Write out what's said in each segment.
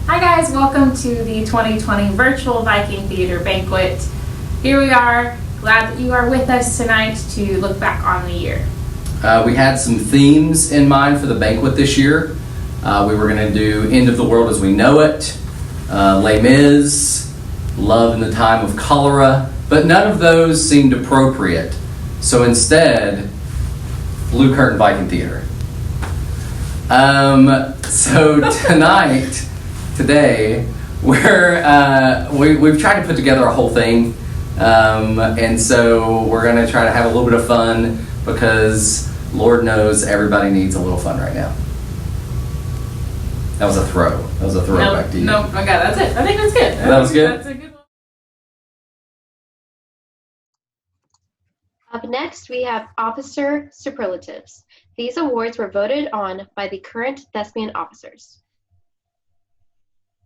Hi guys, welcome to the 2020 Virtual Viking Theater Banquet. Here we are, glad that you are with us tonight to look back on the year. We had some themes in mind for the banquet this year. We were going to do End of the World as We Know It, Les Mis, Love in the Time of Cholera, but none of those seemed appropriate. So instead, Blue Curtain Viking Theater. So today, we've tried to put together a whole thing, and so we're going to try to have a little bit of fun because Lord knows everybody needs a little fun right now. That was a throw. Back to you. Nope, okay, that's it. I think that's good. That was good? That's a good one. Up next, we have Officer Superlatives. These awards were voted on by the current thespian officers.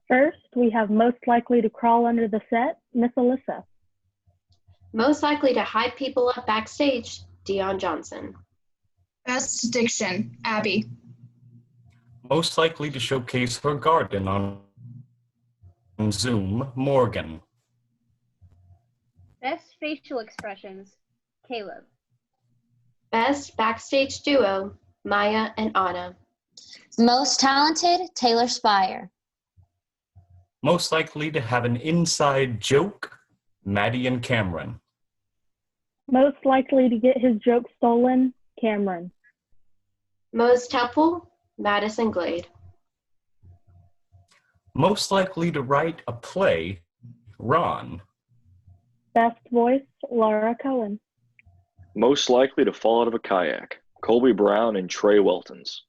First, we have Most Likely to Crawl Under the Set, Miss Alyssa. Most likely to hype people up backstage, Dion Johnson. Best Diction, Abby. Most likely to showcase her garden on Zoom, Morgan. Best Facial Expressions, Caleb. Best Backstage Duo, Maya and Anna. Most Talented, Taylor Spire. Most likely to have an inside joke, Maddie and Cameron. Most likely to get his joke stolen, Cameron. Most helpful, Madison Glade. Most likely to write a play, Ron. Best Voice, Laura Cohen. Most likely to fall out of a kayak, Colby Brown and Trey Weltons.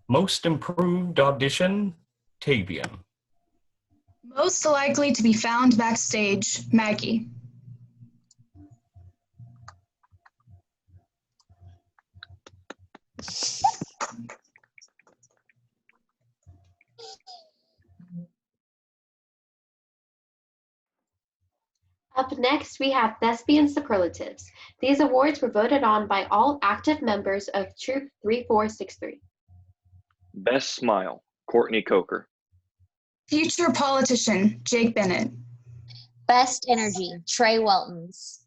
Most improved audition, Tavian. Most likely to be found backstage, Maggie. Up next, we have Thespian Superlatives. These awards were voted on by all active members of Troop 3463. Best Smile, Courtney Coker. Future Politician, Jake Bennett. Best Energy, Trey Weltons.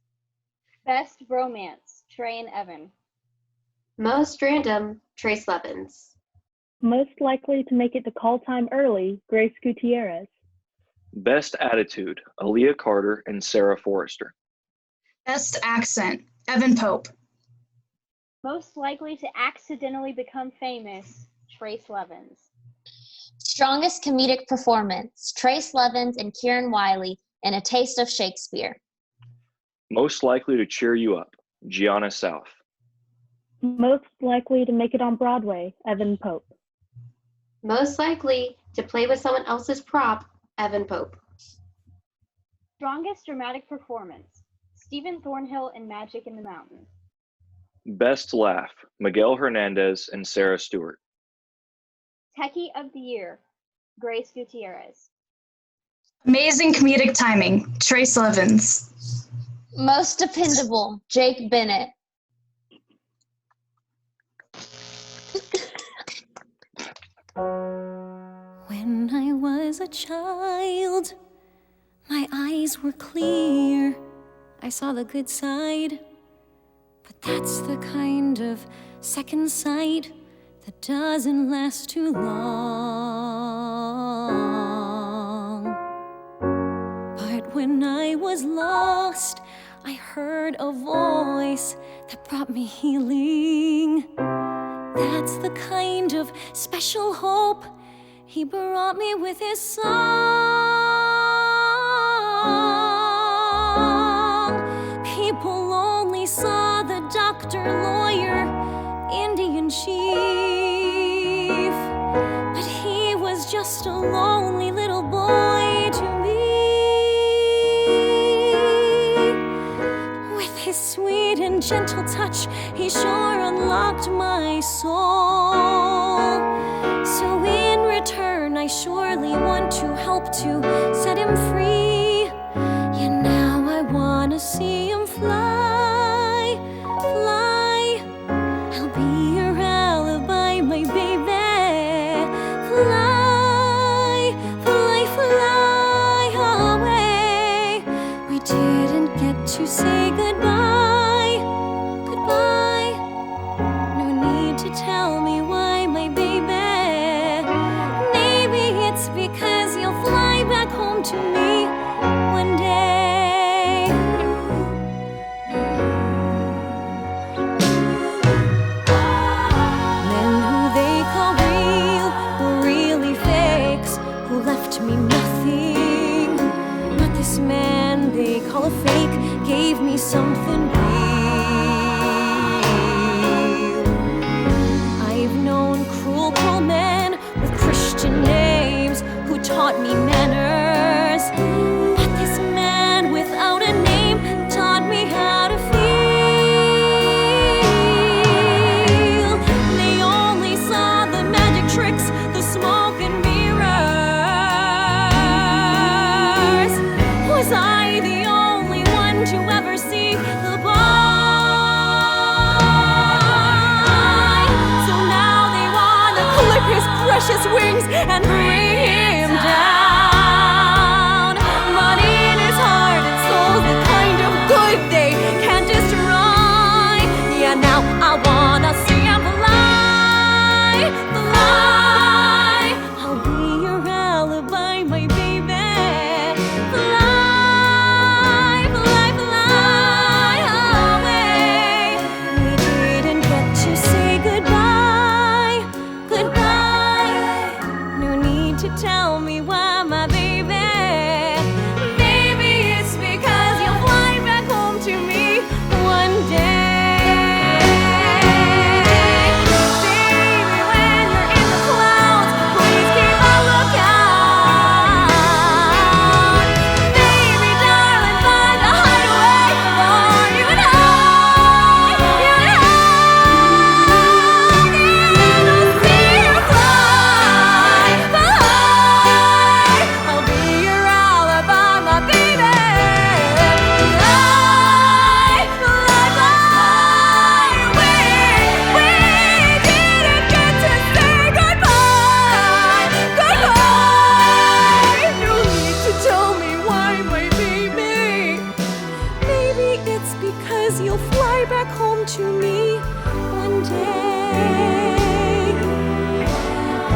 Best Romance, Trey and Evan. Most Random, Trace Levins. Most likely to make it to call time early, Grace Gutierrez. Best Attitude, Aaliyah Carter and Sarah Forrester. Best Accent, Evan Pope. Most likely to accidentally become famous, Trace Levins. Strongest Comedic Performance, Trace Levins and Kieran Wiley in A Taste of Shakespeare. Most likely to cheer you up, Gianna South. Most likely to make it on Broadway, Evan Pope. Most likely to play with someone else's prop, Evan Pope. Strongest Dramatic Performance, Stephen Thornhill in Magic in the Mountain. Best Laugh, Miguel Hernandez and Sarah Stewart. Techie of the Year, Grace Gutierrez. Amazing Comedic Timing, Trace Levins. Most Dependable, Jake Bennett. When I was a child, my eyes were clear. I saw the good side, but that's the kind of second sight that doesn't last too long. But when I was lost, I heard a voice that brought me healing. That's the kind of special hope he brought me with his song. People only saw the doctor, lawyer, Indian chief, but he was just a lonely little boy to me. With his sweet and gentle touch, he sure unlocked my soul. So in return, I surely want to help to set him free. Yeah, now I wanna see him fly, fly. I'll be your alibi, my baby. Fly, need to tell me why, my baby. Maybe it's because you'll fly back home to me one day. Men who they call real were really fakes, who left me nothing. But this man they call a fake gave me something real. I've known cruel, cruel men with Christian names who taught me manners. But this man without a name taught me how to feel. They only saw the magic tricks, the smoke and mirrors. Was I the only one to ever see the boy? So now they wanna clip his precious wings and bring him down. But in his heart and soul, the kind of good they can't destroy. Yeah, now I wanna see him fly, fly. I'll be your alibi, my baby. Fly, fly, fly away. We didn't get to say goodbye, goodbye. No need to tell me why, my baby. Maybe it's because you'll fly back home to me one day. Baby, when you're in the clouds, please keep a lookout. Baby, darling, find a hideaway for you and I, you and I. Then I'll see you fly, fly. I'll be your alibi, my baby. Fly, fly, fly away. We didn't get to say goodbye, goodbye. No need to tell me why, my baby. Maybe it's because you'll fly back home to me one day.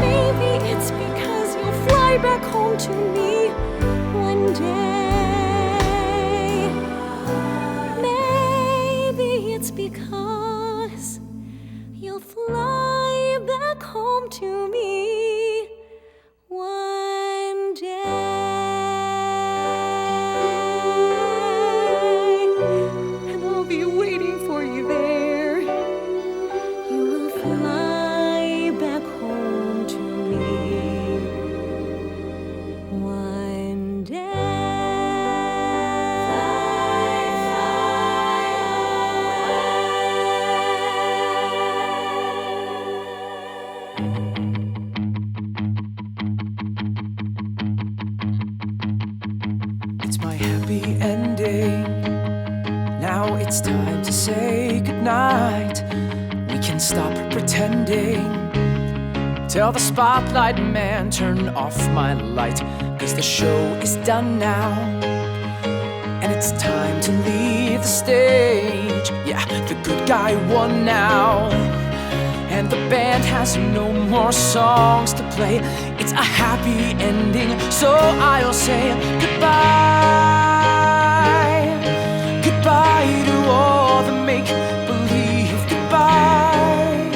Maybe it's because you'll fly back home to me one day. Maybe it's because you'll fly back home to me one day. And I'll be waiting for you there. You will fly back home to me one It's my happy ending. Now it's time to say goodnight. We can stop pretending. Tell the spotlight man, turn off my light, 'cause the show is done now. And it's time to leave the stage. Yeah, the good guy won now. And the band has no more songs to play. It's a happy ending, so I'll say goodbye. Goodbye to all the make-believe. Goodbye.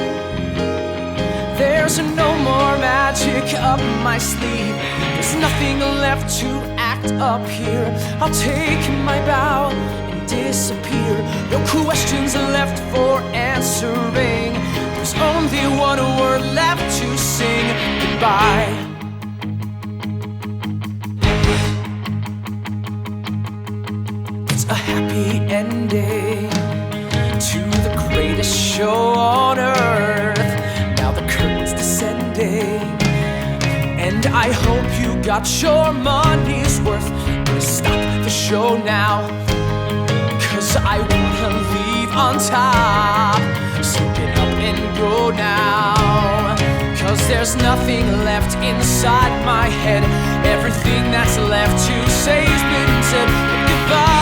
There's no more magic up my sleeve. There's nothing left to act up here. I'll take my bow and disappear. No questions left for answering. There's only one word left to sing. Goodbye. It's a happy ending to the greatest show on earth. Now the curtain's descending, and I hope you got your money's worth. Gonna stop the show now, 'cause I wanna leave on top. So get up and go now, 'cause there's nothing left inside my head. Everything that's left to say has been said. Goodbye.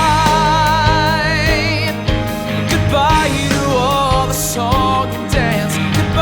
Goodbye to all the song and dance. Goodbye.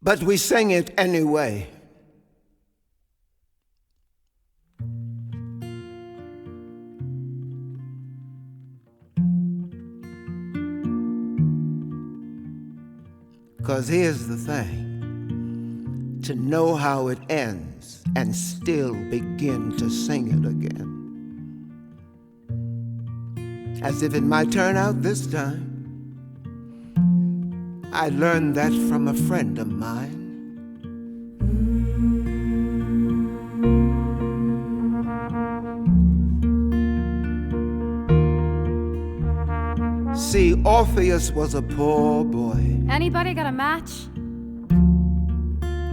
but we sing it anyway. Because here's the thing, to know how it ends and still begin to sing it again, as if it might turn out this time. I learned that from a friend of mine. See, Orpheus was a poor boy. Anybody got a match?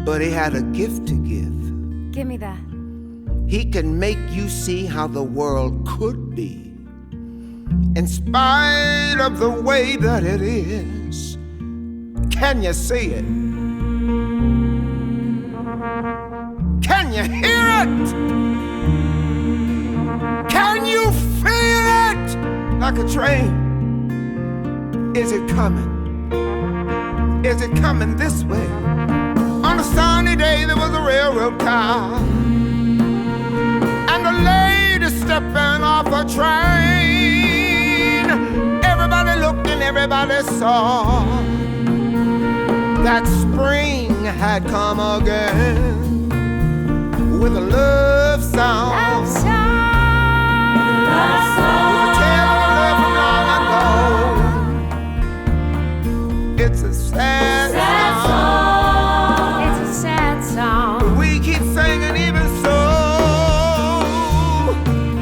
But he had a gift to give. Give me that. He can make you see how the world could be, in spite of the way that it is. Can you see it? Can you hear it? Can you feel it? Like a train. Is it coming? Is it coming this way? On a sunny day there was a railroad car, and a lady stepping off a train. Everybody looked and everybody saw that spring had come again with a love song. Love song. Love song. With a tale of love from long ago. It's a sad song. It's a sad song. We keep singing even so.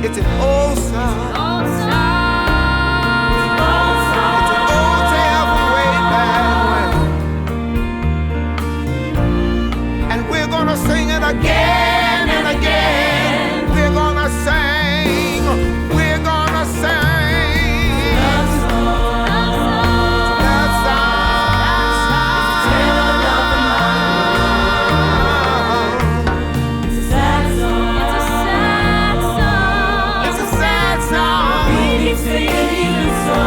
It's an old song. Old song. It's an old tale from way back when. And we're gonna sing it again and again. We're gonna sing. We're gonna sing. Love song. Love song. Tale of love from mine. It's a sad song. It's a sad song. We keep singing even so.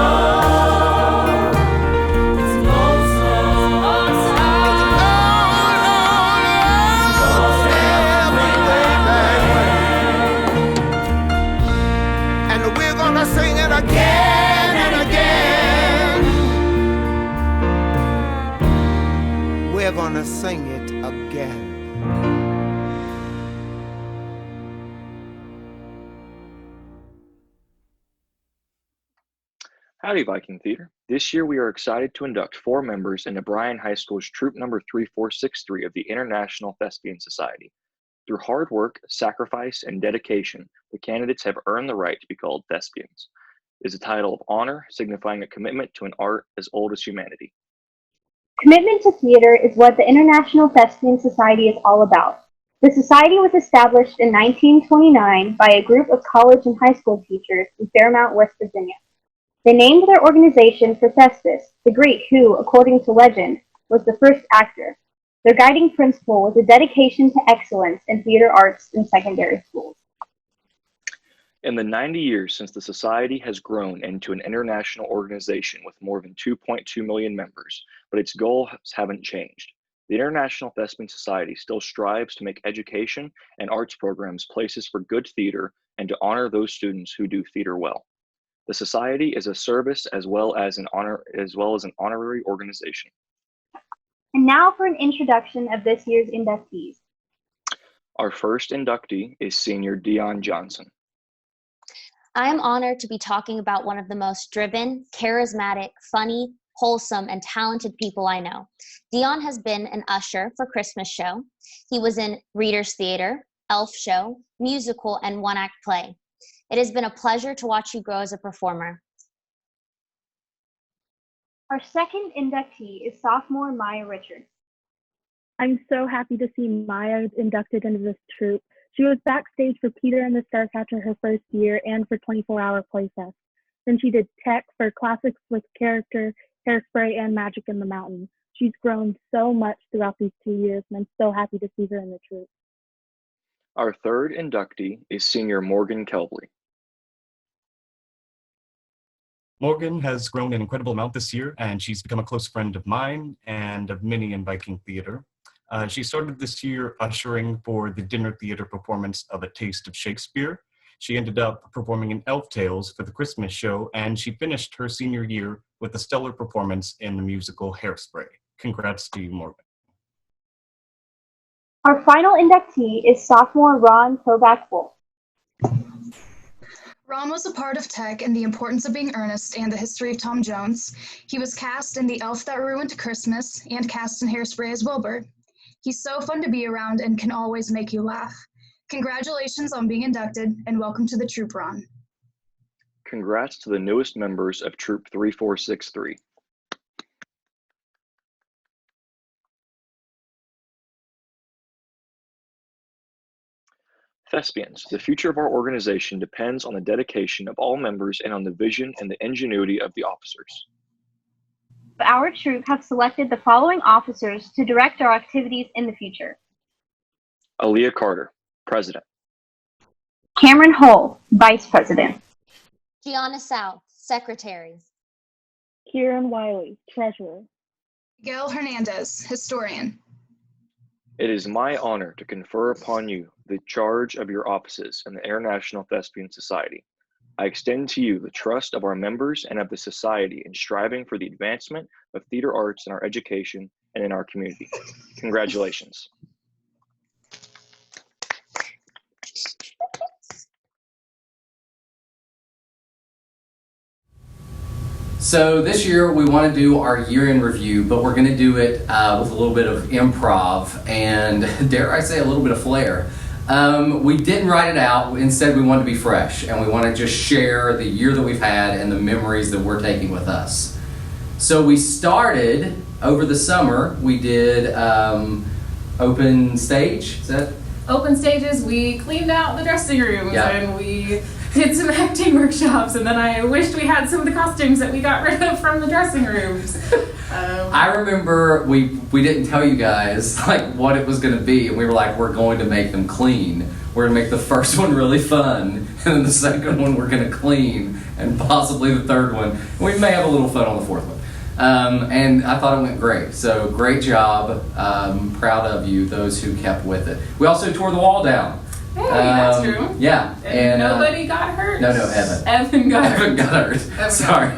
It's an old song. Old song. Old tale from way back when. And we're gonna sing it again and again. We're gonna sing it again. Howdy, Viking Theater. This year we are excited to induct 4 members into Bryan High School's Troop Number 3463 of the International Thespian Society. Through hard work, sacrifice, and dedication, the candidates have earned the right to be called thespians. It is a title of honor, signifying a commitment to an art as old as humanity. Commitment to theater is what the International Thespian Society is all about. The society was established in 1929 by a group of college and high school teachers in Fairmount, West Virginia. They named their organization for Thespis, the Greek who, according to legend, was the first actor. Their guiding principle was a dedication to excellence in theater arts in secondary schools. In the 90 years since the Society has grown into an international organization with more than 2.2 million members, but its goals haven't changed. The International Thespian Society still strives to make education and arts programs places for good theater and to honor those students who do theater well. The Society is a service as well as an honorary organization. And now for an introduction of this year's inductees. Our first inductee is Senior Dion Johnson. I am honored to be talking about one of the most driven, charismatic, funny, wholesome, and talented people I know. Dion has been an usher for Christmas Show. He was in Reader's Theater, Elf Show, musical, and one-act play. It has been a pleasure to watch you grow as a performer. Our second inductee is sophomore Maya Richards. I'm so happy to see Maya inducted into this troupe. She was backstage for Peter and the Starcatcher her first year and for 24-Hour Playfest. Then she did tech for Classics with Character, Hairspray, and Magic in the Mountain. She's grown so much throughout these 2 years, and I'm so happy to see her in the troupe. Our third inductee is Senior Morgan Kelbley. Morgan has grown an incredible amount this year, and she's become a close friend of mine and of many in Viking Theater. She started this year ushering for the dinner theater performance of A Taste of Shakespeare. She ended up performing in Elf Tales for the Christmas show, and she finished her senior year with a stellar performance in the musical Hairspray. Congrats to you, Morgan. Our final inductee is sophomore Ron Kovac-Wolf. Ron was a part of tech and the importance of being earnest and the history of Tom Jones. He was cast in The Elf That Ruined Christmas and cast in Hairspray as Wilbur. He's so fun to be around and can always make you laugh. Congratulations on being inducted and welcome to the troop, Ron. Congrats to the newest members of Troop 3463. Thespians, the future of our organization depends on the dedication of all members and on the vision and the ingenuity of the officers. Our troop have selected the following officers to direct our activities in the future. Aaliyah Carter, President. Cameron Hull, Vice President. Gianna South, Secretary. Kieran Wiley, Treasurer. Gail Hernandez, Historian. It is my honor to confer upon you the charge of your offices in the International Thespian Society. I extend to you the trust of our members and of the Society in striving for the advancement of theater arts in our education and in our community. Congratulations. So this year we want to do our year-end review, but we're going to do it with a little bit of improv and, dare I say, a little bit of flair. We didn't write it out. Instead, we wanted to be fresh, and we want to just share the year that we've had and the memories that we're taking with us. So we started over the summer. We did open stage. Is that? Open stages. We cleaned out the dressing rooms, Yeah. and we did some acting workshops, and then I wished we had some of the costumes that we got rid of from the dressing rooms. I remember we didn't tell you guys like what it was going to be, and we were like, we're going to make them clean. We're going to make the first one really fun, and then the second one we're going to clean, and possibly the third one. We may have a little fun on the fourth one. And I thought it went great. So great job. Proud of you, those who kept with it. We also tore the wall down. Hey, that's true. Yeah. And nobody got hurt. No, Evan. Evan got hurt. Evan got hurt. Sorry.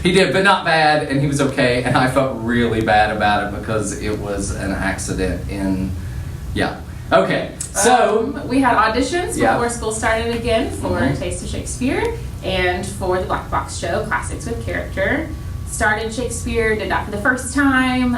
He did, but not bad, and he was okay, and I felt really bad about it because it was an accident yeah. Okay, so. We had auditions Yeah. before school started again for Taste of Shakespeare and for the Black Box Show, Classics with Character. Started Shakespeare, did that for the first time.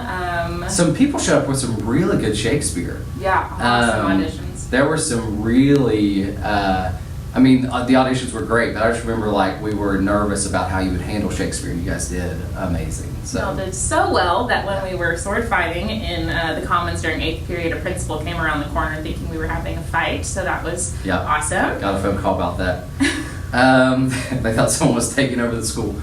Some people showed up with some really good Shakespeare. Yeah, awesome auditions. There were some really, the auditions were great, but I just remember like we were nervous about how you would handle Shakespeare, and you guys did amazing. So. Y'all did so well that when we were sword fighting in the Commons during 8th period, a principal came around the corner thinking we were having a fight, so that was awesome. Got a phone call about that. They thought someone was taking over the school.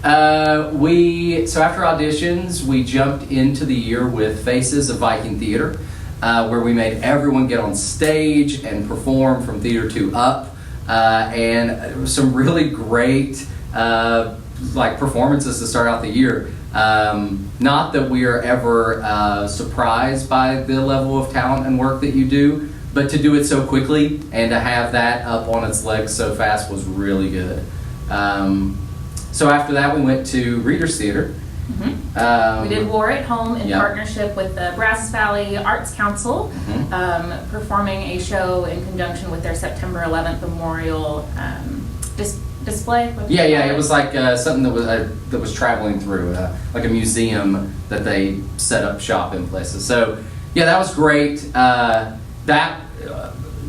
So after auditions, we jumped into the year with Faces of Viking Theater, where we made everyone get on stage and perform from Theater 2 up, and it was some really great performances to start out the year. Not that we are ever surprised by the level of talent and work that you do, but to do it so quickly and to have that up on its legs so fast was really good. So after that, we went to Reader's Theater. We did War at Home in partnership with the Brazos Valley Arts Council, performing a show in conjunction with their September 11th Memorial display. It was like something that was traveling through, like a museum that they set up shop in places. So that was great.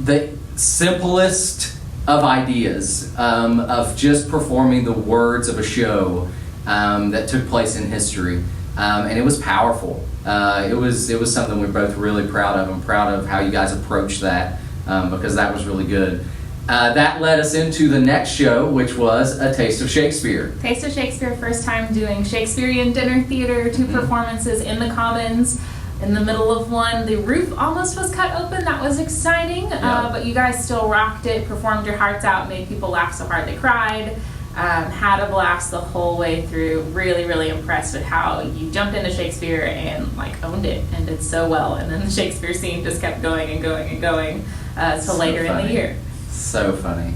The simplest of ideas of just performing the words of a show that took place in history, and it was powerful. It was something we're both really proud of. I'm proud of how you guys approached that because that was really good. That led us into the next show, which was A Taste of Shakespeare. Taste of Shakespeare, first time doing Shakespearean dinner theater, 2 performances in the Commons. In the middle of one, the roof almost was cut open. That was exciting, but you guys still rocked it, performed your hearts out, made people laugh so hard they cried. Had a blast the whole way through. Really, really impressed with how you jumped into Shakespeare and like owned it and did so well. And then the Shakespeare scene just kept going and going and going till later in the year. So funny.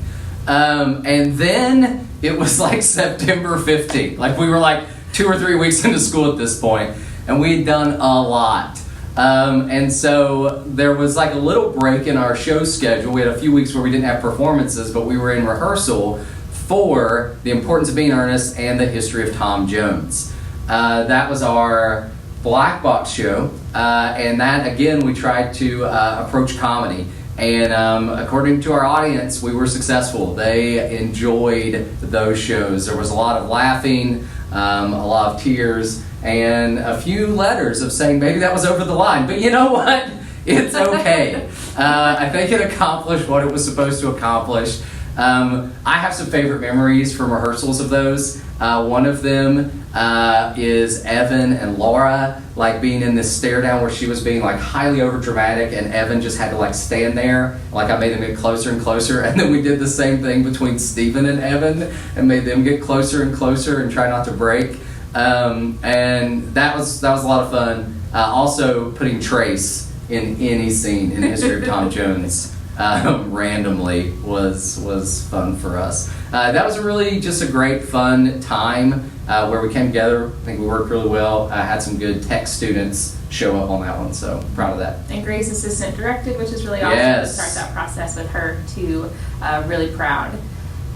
And then it was like September 15th. Like we were like 2 or 3 weeks into school at this point, and we had done a lot. And so there was like a little break in our show schedule. We had a few weeks where we didn't have performances, but we were in rehearsal for The Importance of Being Earnest and the History of Tom Jones. That was our black box show, and that again we tried to approach comedy. And according to our audience, we were successful. They enjoyed those shows. There was a lot of laughing, a lot of tears, and a few letters of saying maybe that was over the line. But you know what? It's okay. I think it accomplished what it was supposed to accomplish. I have some favorite memories from rehearsals of those. One of them is Evan and Laura like being in this stare down where she was being like highly over dramatic, and Evan just had to like stand there. Like I made them get closer and closer, and then we did the same thing between Stephen and Evan and made them get closer and closer and try not to break. And that was a lot of fun. Also putting Trace in any scene in the History of Tom Jones randomly was fun for us. That was really just a great fun time where we came together. I think we worked really well. Had some good tech students show up on that one, so proud of that. And Grace assistant directed, which is really awesome to start that process with her too. Really proud.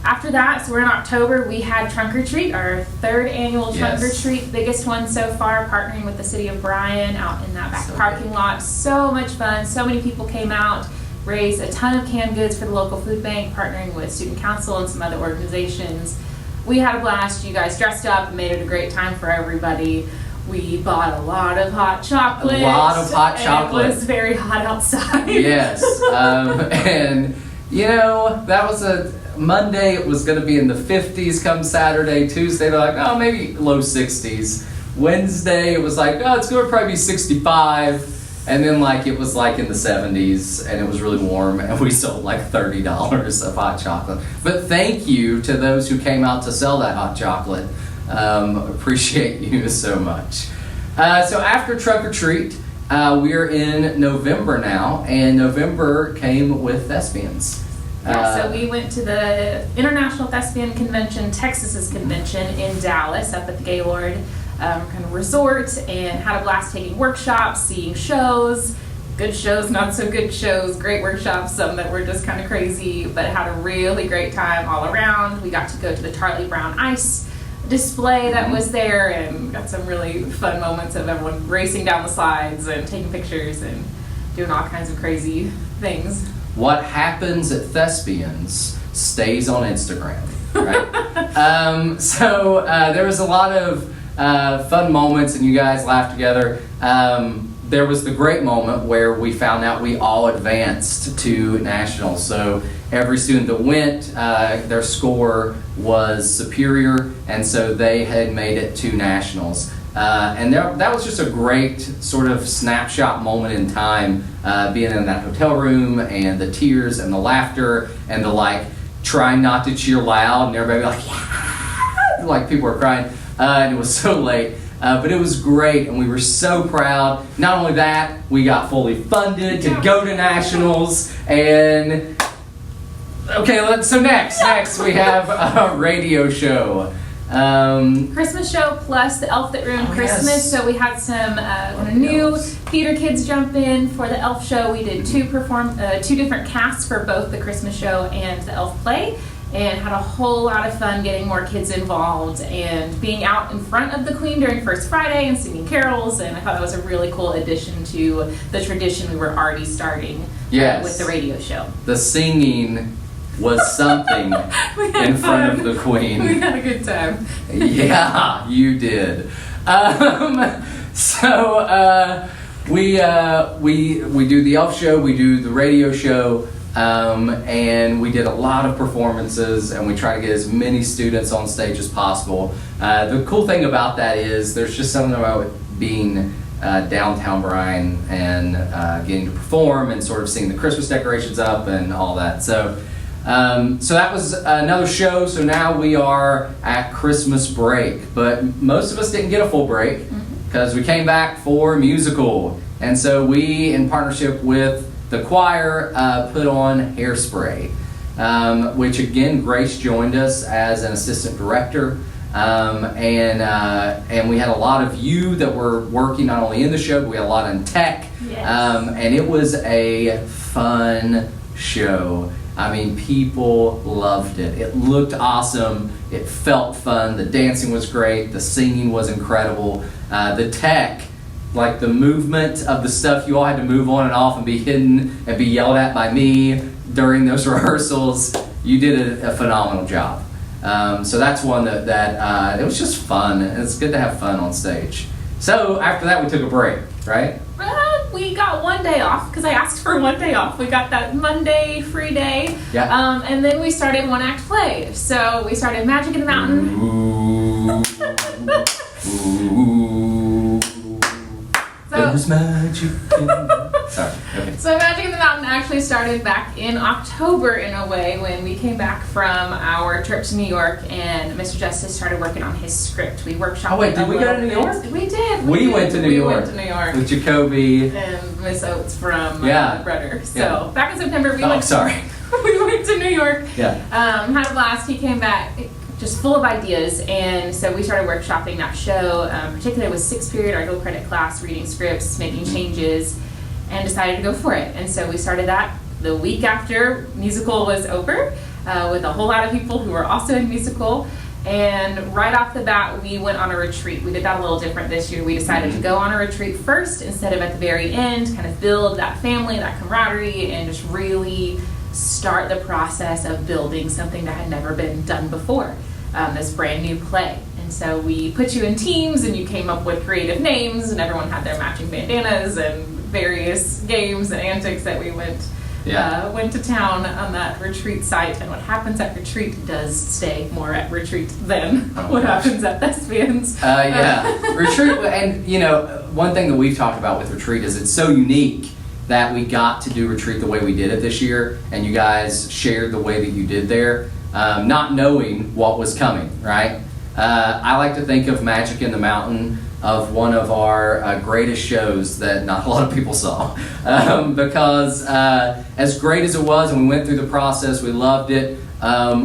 After that, so we're in October, we had Trunk or Treat, our 3rd annual Trunk or Treat, biggest one so far, partnering with the city of Bryan out in that back parking lot. So much fun, so many people came out, raised a ton of canned goods for the local food bank, partnering with student council and some other organizations. We had a blast. You guys dressed up and made it a great time for everybody. We bought a lot of hot chocolate. A lot of hot chocolate. It was very hot outside. Yes. And, you know, that was a Monday. It was going to be in the 50s come Saturday. Tuesday, they're like, oh, maybe low 60s. Wednesday, it was like, oh, it's going to probably be 65. And then, like, it was like in the 70s, and it was really warm, and we sold like $30 of hot chocolate. But thank you to those who came out to sell that hot chocolate. Appreciate you so much. So after Trunk or Treat, we're in November now, and November came with Thespians. So we went to the International Thespian Convention, Texas's convention in Dallas up at the Gaylord kind of resort, and had a blast taking workshops, seeing shows, good shows, not so good shows, great workshops, some that were just kind of crazy, but had a really great time all around. We got to go to the Charlie Brown Ice display that was there, and got some really fun moments of everyone racing down the slides and taking pictures and doing all kinds of crazy things. What happens at Thespians stays on Instagram, right? So there was a lot of fun moments, and you guys laughed together. There was the great moment where we found out we all advanced to nationals. So every student that went, their score was superior, and so they had made it to nationals. And that was just a great sort of snapshot moment in time, being in that hotel room, and the tears and the laughter and the like trying not to cheer loud, and everybody like, yeah! Like people were crying, and it was so late. But it was great, and we were so proud. Not only that, we got fully funded to go to nationals, and okay, so next we have a radio show. Christmas show plus the Elf That Ruined Christmas. Yes. So we had some new theater kids jump in for the Elf show. We did two different casts for both the Christmas show and the Elf play, and had a whole lot of fun getting more kids involved and being out in front of the Queen during First Friday and singing carols. And I thought that was a really cool addition to the tradition we were already starting with the radio show. The singing was something in front of the Queen. We had a good time. Yeah, you did. We do the Elf show, we do the radio show, and we did a lot of performances, and we try to get as many students on stage as possible. The cool thing about that is there's just something about being downtown Bryan and getting to perform and sort of seeing the Christmas decorations up and all that. So So that was another show. So now we are at Christmas break, but most of us didn't get a full break because we came back for musical. And so we, in partnership with the choir, put on Hairspray, which again, Grace joined us as an assistant director. And we had a lot of you that were working not only in the show, but we had a lot in tech. Yes. And it was a fun show. I mean, people loved it. It looked awesome. It felt fun. The dancing was great. The singing was incredible. The tech, like the movement of the stuff you all had to move on and off and be hidden and be yelled at by me during those rehearsals, you did a phenomenal job. So that's one that it was just fun. It's good to have fun on stage. So after that, we took a break, right? We got one day off because I asked for one day off. We got that Monday free day. Yeah. And then we started one act play. So we started Magic in the Mountain. Ooh. There's magic in the... Sorry. Okay. So Magic in the Mountain actually started back in October in a way when we came back from our trip to New York and Mr. Justice started working on his script. We workshopped. Oh wait, did we go to New York? We did. We went to New York. With Jacoby. And Miss Oates from Rudder. So Yeah. back in September we Oh, went sorry. we went to New York. Yeah. Had a blast. He came back just full of ideas, and so we started workshopping that show, particularly with 6th period, our dual credit class, reading scripts, making changes, and decided to go for it. And so we started that the week after musical was over, with a whole lot of people who were also in musical. And right off the bat, we went on a retreat. We did that a little different this year. We decided to go on a retreat first instead of at the very end, kind of build that family, that camaraderie, and just really start the process of building something that had never been done before, this brand new play. And so we put you in teams and you came up with creative names and everyone had their matching bandanas and various games and antics that we went to town on that retreat site. And what happens at retreat does stay more at retreat than what happens at Thespians. Retreat, and you know, one thing that we've talked about with retreat is it's so unique that we got to do retreat the way we did it this year, and you guys shared the way that you did there, not knowing what was coming, right? I like to think of Magic in the Mountain of one of our greatest shows that not a lot of people saw, because as great as it was, and we went through the process, we loved it,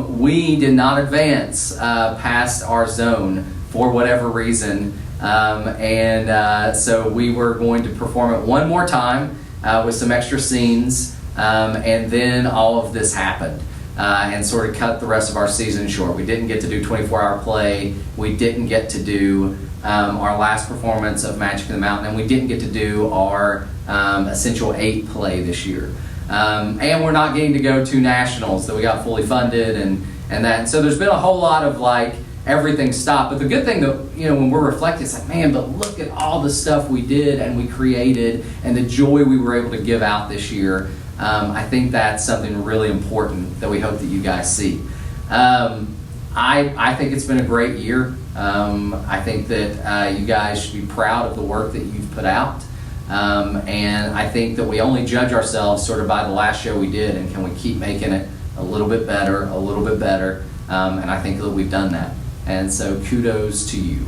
we did not advance past our zone for whatever reason, so we were going to perform it one more time with some extra scenes, and then all of this happened and sort of cut the rest of our season short. We didn't get to do 24-hour play. We didn't get to do our last performance of Magic in the Mountain, and we didn't get to do our Essential 8 play this year. And we're not getting to go to nationals that we got fully funded, and that. So there's been a whole lot of like everything stopped. But the good thing that, you know, when we're reflecting, it's like, man, but look at all the stuff we did and we created and the joy we were able to give out this year. I think that's something really important that we hope that you guys see. I think it's been a great year. I think that you guys should be proud of the work that you've put out. And I think that we only judge ourselves sort of by the last show we did, and can we keep making it a little bit better, and I think that we've done that. And so kudos to you.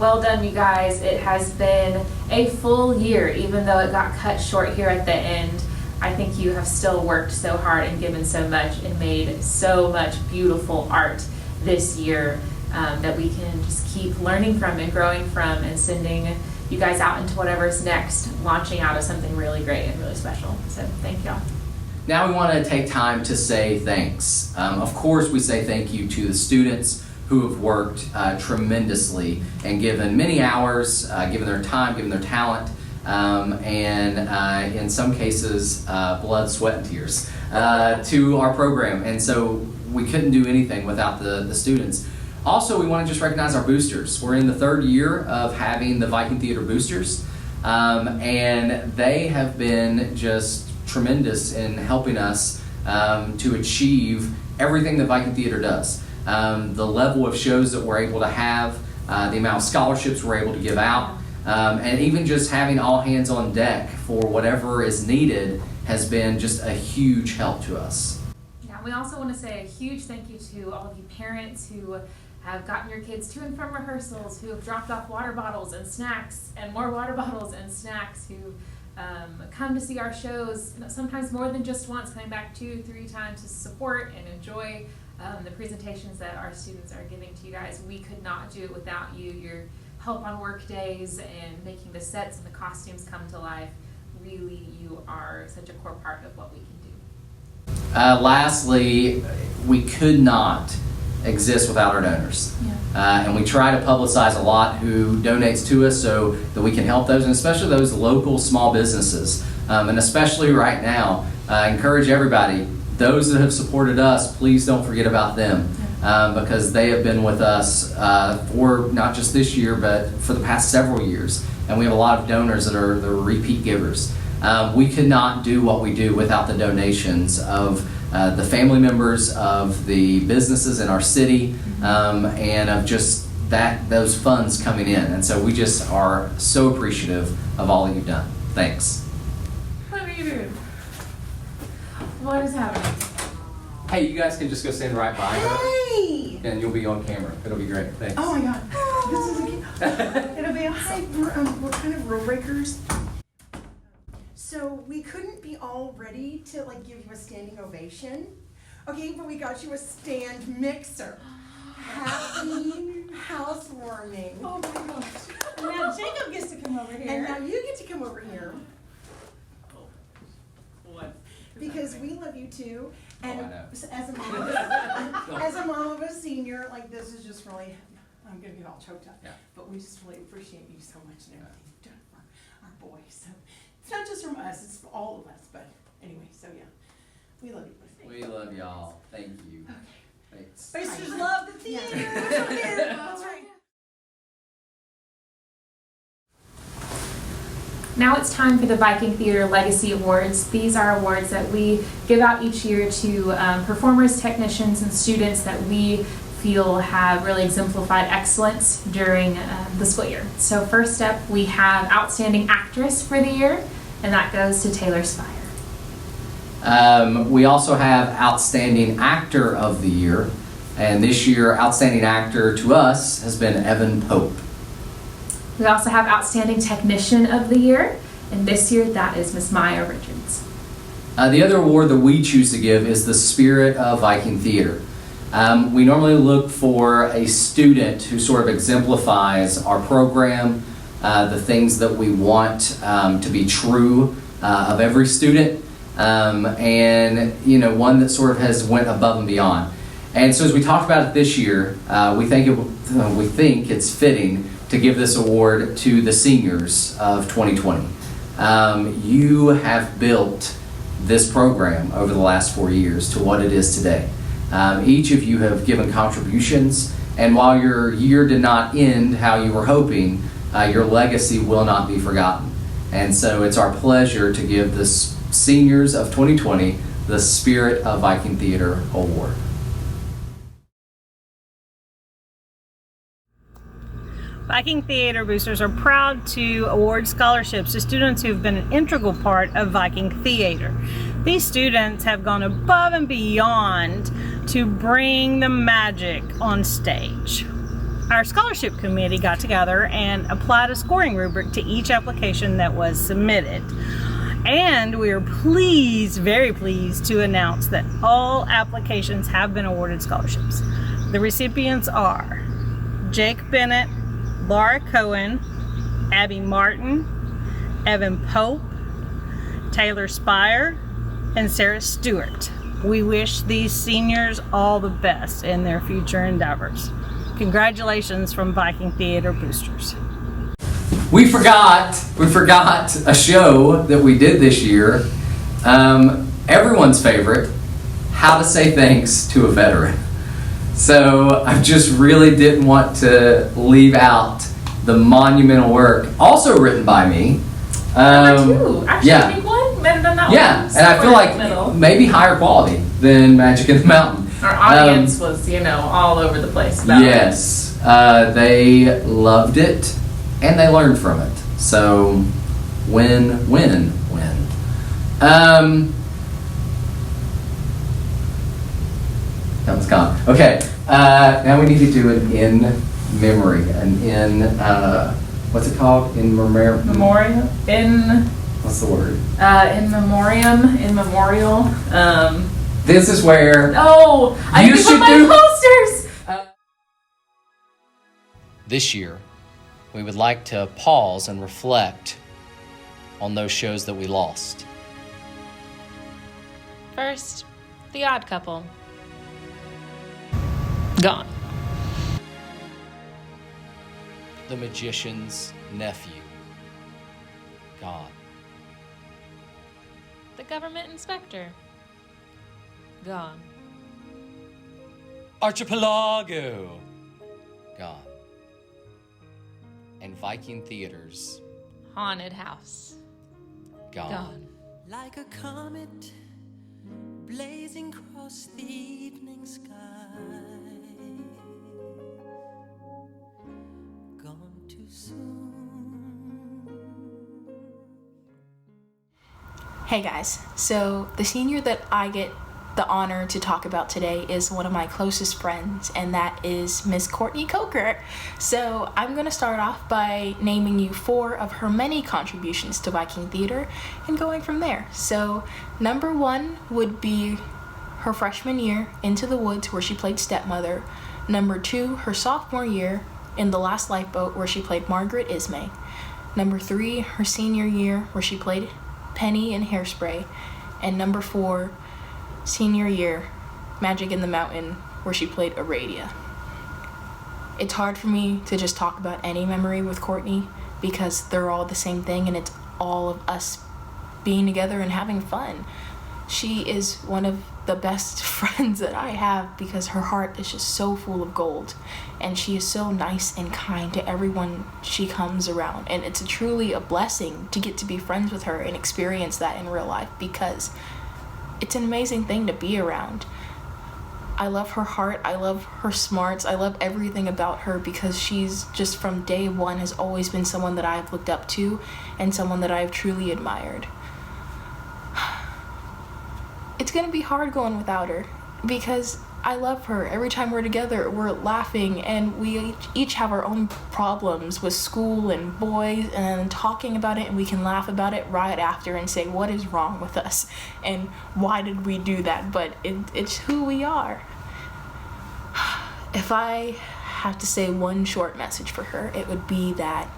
Well done, you guys. It has been a full year, even though it got cut short here at the end. I think you have still worked so hard and given so much and made so much beautiful art this year that we can just keep learning from and growing from and sending you guys out into whatever's next, launching out of something really great and really special. So thank y'all. Now we want to take time to say thanks. Of course, we say thank you to the students who have worked tremendously and given many hours, given their time, given their talent, and in some cases, blood, sweat, and tears to our program. And so we couldn't do anything without the students. Also, we want to just recognize our boosters. We're in the 3rd year of having the Viking Theater Boosters, and they have been just tremendous in helping us to achieve everything that Viking Theater does. The level of shows that we're able to have, the amount of scholarships we're able to give out, and even just having all hands on deck for whatever is needed has been just a huge help to us. We also want to say a huge thank you to all of you parents who have gotten your kids to and from rehearsals, who have dropped off water bottles and snacks and more water bottles and snacks, who come to see our shows, sometimes more than just once, coming back 2-3 times to support and enjoy the presentations that our students are giving to you guys. We could not do it without you. Your help on work days and making the sets and the costumes come to life. Really, you are such a core part of what we can do. Lastly, we could not exist without our donors. And we try to publicize a lot who donates to us so that we can help those, and especially those local small businesses. And especially right now, I encourage everybody, those that have supported us, please don't forget about them, because they have been with us for not just this year, but for the past several years. And we have a lot of donors that are the repeat givers. We could not do what we do without the donations of the family members, of the businesses in our city, and of just those funds coming in. And so we just are so appreciative of all that you've done. Thanks. What are you doing? What is happening? Hey, you guys can just go stand right by her. Hey! And you'll be on camera. It'll be great. Thanks. Oh my God. This is it'll be awesome. We're kind of rule breakers. So we couldn't be all ready to give you a standing ovation. Okay, but we got you a stand mixer. Happy housewarming. Oh my gosh. Now Jacob gets to come over here. And now you get to come over here. What? Because we love you too. And I know. as a mom of a senior, this is just really, I'm gonna get all choked up. Yeah. But we just really appreciate you so much and everything you've done for our boys. So it's not just from us, it's for all of us. But anyway, so yeah, we love you. We love y'all. Thank you. Okay. Thanks. Boosters love the theater. That's right. Now it's time for the Viking Theater Legacy Awards. These are awards that we give out each year to performers, technicians, and students that we feel have really exemplified excellence during the school year. So first up, we have Outstanding Actress for the year, and that goes to Taylor Spire. We also have Outstanding Actor of the Year, and this year, Outstanding Actor to us has been Evan Pope. We also have Outstanding Technician of the Year, and this year that is Miss Maya Richards. The other award that we choose to give is the Spirit of Viking Theater. We normally look for a student who sort of exemplifies our program, the things that we want to be true of every student, and one that sort of has went above and beyond. And so as we talked about it this year, we think it's fitting to give this award to the seniors of 2020. You have built this program over the last 4 years to what it is today. Each of you have given contributions, and while your year did not end how you were hoping, your legacy will not be forgotten. And so it's our pleasure to give the seniors of 2020 the Spirit of Viking Theater Award. Viking Theater Boosters are proud to award scholarships to students who have been an integral part of Viking Theater. These students have gone above and beyond to bring the magic on stage. Our scholarship committee got together and applied a scoring rubric to each application that was submitted. And we are pleased, very pleased, to announce that all applications have been awarded scholarships. The recipients are Jake Bennett, Laura Cohen, Abby Martin, Evan Pope, Taylor Spire, and Sarah Stewart. We wish these seniors all the best in their future endeavors. Congratulations from Viking Theater Boosters. We forgot a show that we did this year. Everyone's favorite, How to Say Thanks to a Veteran. So I just really didn't want to leave out the monumental work, also written by me. Actually, yeah. I think one better than that Yeah, one. and I feel like maybe higher quality than Magic in the Mountain. Our audience was, all over the place about Yes, they loved it and they learned from it. So, win, win, win. That one's gone. Okay, now we need to do an in memory, what's it called? Memoriam. What's the word? In memoriam. In memorial. This is where. Oh, I need to put my posters. This year, we would like to pause and reflect on those shows that we lost. First, The Odd Couple. Gone. The Magician's Nephew. Gone. The Government Inspector. Gone. Archipelago. Gone. And Viking Theater's Haunted House. Gone. Like a comet blazing across the evening sky. Gone too soon. Hey guys, so the senior that I get the honor to talk about today is one of my closest friends, and that is Miss Courtney Coker. So I'm going to start off by naming you 4 of her many contributions to Viking Theater and going from there. So number 1 would be her freshman year, Into the Woods, where she played Stepmother. Number 2, her sophomore year, in The Last Lifeboat, where she played Margaret Ismay. Number 3, her senior year, where she played Penny in Hairspray. And number 4, senior year, Magic in the Mountain, where she played Aradia. It's hard for me to just talk about any memory with Courtney because they're all the same thing, and it's all of us being together and having fun. She is one of the best friends that I have because her heart is just so full of gold, and she is so nice and kind to everyone she comes around, and it's truly a blessing to get to be friends with her and experience that in real life because it's an amazing thing to be around. I love her heart, I love her smarts, I love everything about her because she's just from day one has always been someone that I've looked up to and someone that I've truly admired. It's gonna be hard going without her because I love her. Every time we're together, we're laughing, and we each have our own problems with school and boys, and talking about it, and we can laugh about it right after and say, what is wrong with us? And why did we do that? But it's who we are. If I have to say one short message for her, it would be that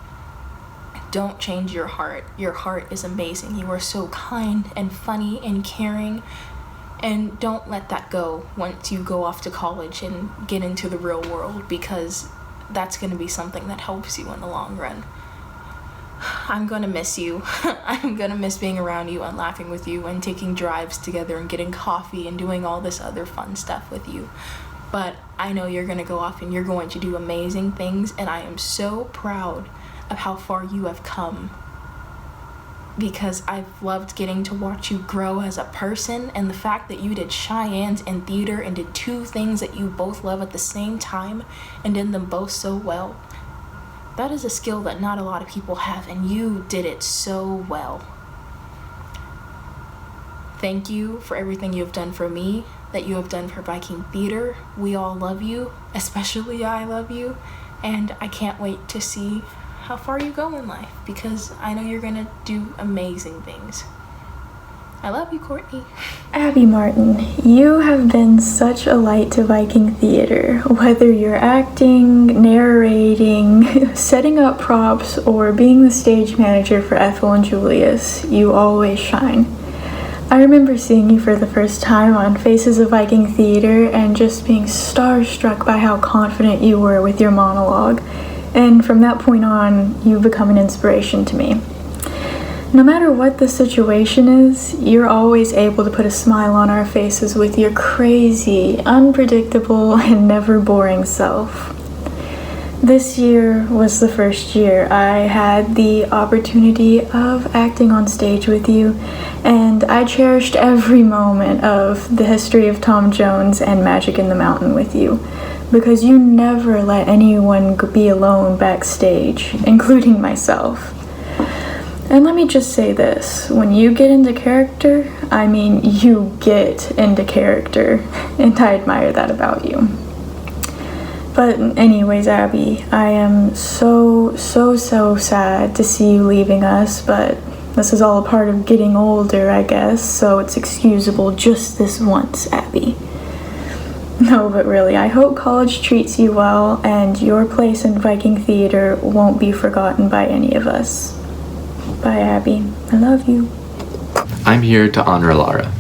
don't change your heart. Your heart is amazing. You are so kind and funny and caring. And don't let that go once you go off to college and get into the real world because that's going to be something that helps you in the long run. I'm going to miss you. I'm going to miss being around you and laughing with you and taking drives together and getting coffee and doing all this other fun stuff with you. But I know you're going to go off and you're going to do amazing things, and I am so proud of how far you have come. Because I've loved getting to watch you grow as a person, and the fact that you did Cheyennes and theater and did 2 things that you both love at the same time and did them both so well. That is a skill that not a lot of people have, and you did it so well. Thank you for everything you have done for me, that you have done for Viking Theater. We all love you, especially I love you, and I can't wait to see how far you go in life because I know you're gonna do amazing things. I love you, Courtney. Abby Martin, you have been such a light to Viking Theater. Whether you're acting, narrating, setting up props, or being the stage manager for Ethel and Julius, you always shine. I remember seeing you for the first time on Faces of Viking Theater and just being starstruck by how confident you were with your monologue. And from that point on, you've become an inspiration to me. No matter what the situation is, you're always able to put a smile on our faces with your crazy, unpredictable, and never boring self. This year was the first year I had the opportunity of acting on stage with you, and I cherished every moment of The History of Tom Jones and Magic in the Mountain with you. Because you never let anyone be alone backstage, including myself. And let me just say this, when you get into character, I mean you get into character, and I admire that about you. But anyways, Abby, I am so sad to see you leaving us, but this is all a part of getting older, I guess, so it's excusable just this once, Abby. No, but really, I hope college treats you well, and your place in Viking Theater won't be forgotten by any of us. Bye, Abby. I love you. I'm here to honor Lara.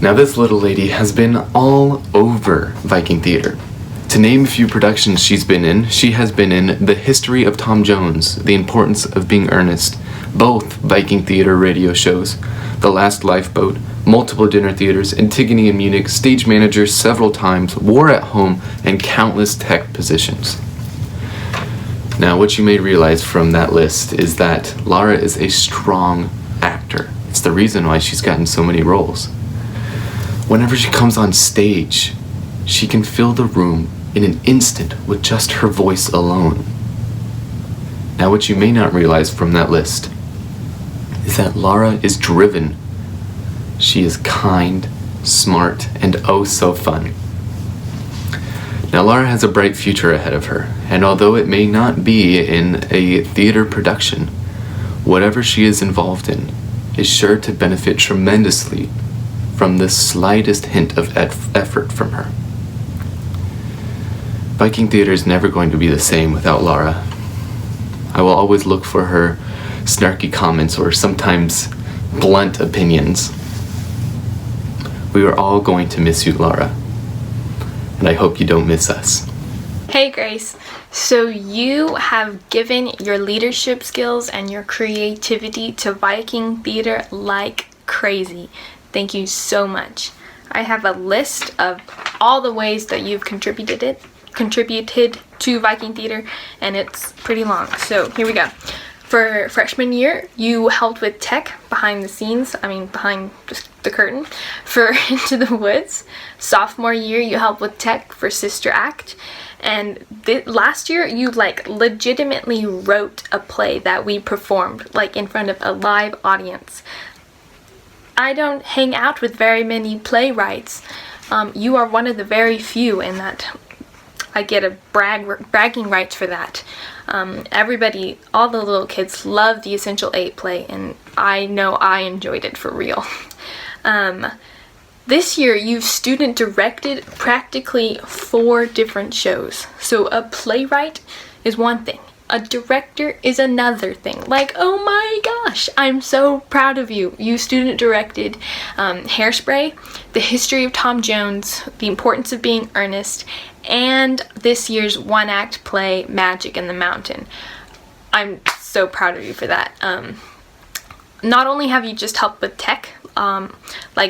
Now, this little lady has been all over Viking Theater. To name a few productions she's been in, she has been in The History of Tom Jones, The Importance of Being Earnest, both Viking Theater radio shows, The Last Lifeboat, multiple dinner theaters, Antigone in Munich, stage manager several times, War at Home, and countless tech positions. Now, what you may realize from that list is that Lara is a strong actor. It's the reason why she's gotten so many roles. Whenever she comes on stage, she can fill the room in an instant with just her voice alone. Now, what you may not realize from that list is that Lara is driven. She is kind, smart, and oh so fun. Now, Lara has a bright future ahead of her, and although it may not be in a theater production, whatever she is involved in is sure to benefit tremendously from the slightest hint of effort from her. Viking Theater is never going to be the same without Lara. I will always look for her snarky comments or sometimes blunt opinions. We are all going to miss you, Lara. And I hope you don't miss us. Hey Grace, so you have given your leadership skills and your creativity to Viking Theater like crazy. Thank you so much. I have a list of all the ways that you've contributed to Viking Theater, and it's pretty long. So here we go. For freshman year, you helped with tech behind the scenes, behind just the curtain, for Into the Woods. Sophomore year, you helped with tech for Sister Act. And last year, you legitimately wrote a play that we performed in front of a live audience. I don't hang out with very many playwrights. You are one of the very few in that I get a bragging rights for that. Everybody, all the little kids love the Essential 8 play, and I know I enjoyed it for real. This year, you've student directed practically 4 different shows. So a playwright is one thing. A director is another thing. Oh my gosh, I'm so proud of you. You student directed Hairspray, The History of Tom Jones, The Importance of Being Earnest, and this year's one-act play, Magic in the Mountain. I'm so proud of you for that. Not only have you just helped with tech,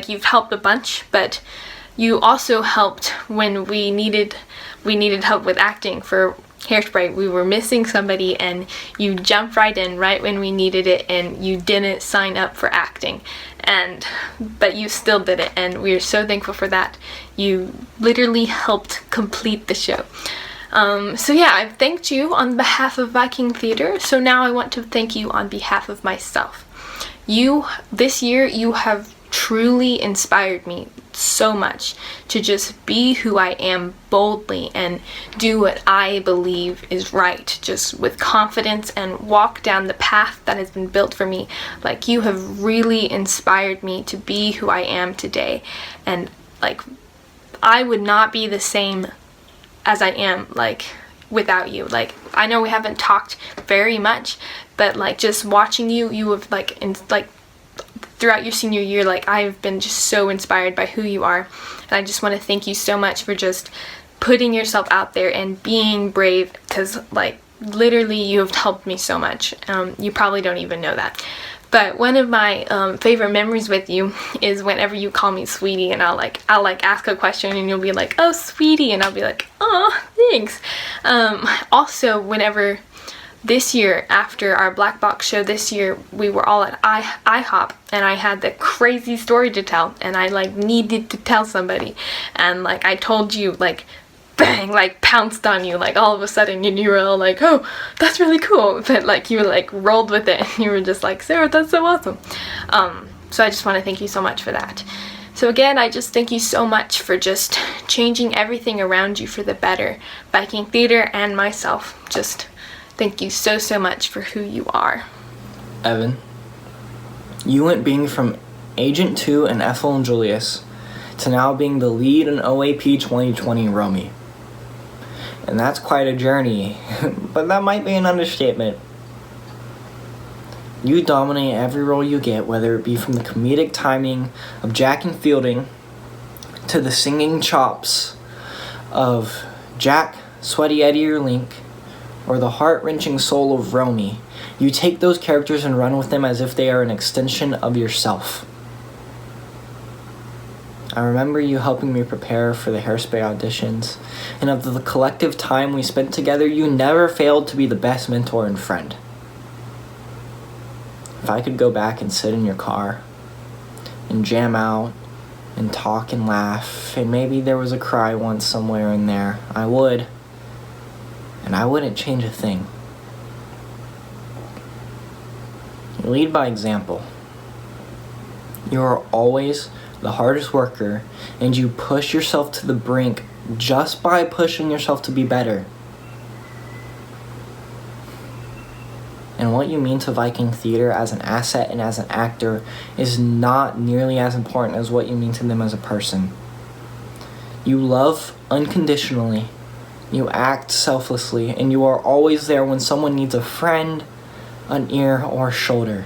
you've helped a bunch, but you also helped when we needed help with acting for Hairspray. We were missing somebody, and you jumped right in right when we needed it, and you didn't sign up for acting, but you still did it, and we are so thankful for that. You literally helped complete the show. So yeah, I've thanked you on behalf of Viking Theater, so now I want to thank you on behalf of myself. This year, you have truly inspired me so much to just be who I am boldly and do what I believe is right, just with confidence, and walk down the path that has been built for me. You have really inspired me to be who I am today, and I would not be the same as I am without you. I know we haven't talked very much, but just watching you have throughout your senior year, I've been just so inspired by who you are, and I just want to thank you so much for just putting yourself out there and being brave, because literally you have helped me so much. You probably don't even know that, but one of my favorite memories with you is whenever you call me sweetie, and I'll ask a question and you'll be like, oh sweetie, and I'll be like, oh thanks. Also, whenever this year, after our Black Box show this year, we were all at IHOP, and I had the crazy story to tell, and I needed to tell somebody, and I told you bang, like pounced on you, like all of a sudden, and you were all like, oh, that's really cool, but like you were like rolled with it, and you were just like, Sarah, that's so awesome. So I just want to thank you so much for that. So again, I just thank you so much for just changing everything around you for the better. Viking Theater and myself, just thank you so, so much for who you are. Evan, you went being from Agent 2 and Ethel and Julius to now being the lead in OAP 2020 Romy. And that's quite a journey, but that might be an understatement. You dominate every role you get, whether it be from the comedic timing of Jack and Fielding to the singing chops of Jack, Sweaty Eddie or Link, or the heart-wrenching soul of Romy. You take those characters and run with them as if they are an extension of yourself. I remember you helping me prepare for the Hairspray auditions, and of the collective time we spent together, you never failed to be the best mentor and friend. If I could go back and sit in your car and jam out and talk and laugh, and maybe there was a cry once somewhere in there, I would. And I wouldn't change a thing. You lead by example. You are always the hardest worker, and you push yourself to the brink just by pushing yourself to be better. And what you mean to Viking Theater as an asset and as an actor is not nearly as important as what you mean to them as a person. You love unconditionally, you act selflessly, and you are always there when someone needs a friend, an ear, or a shoulder.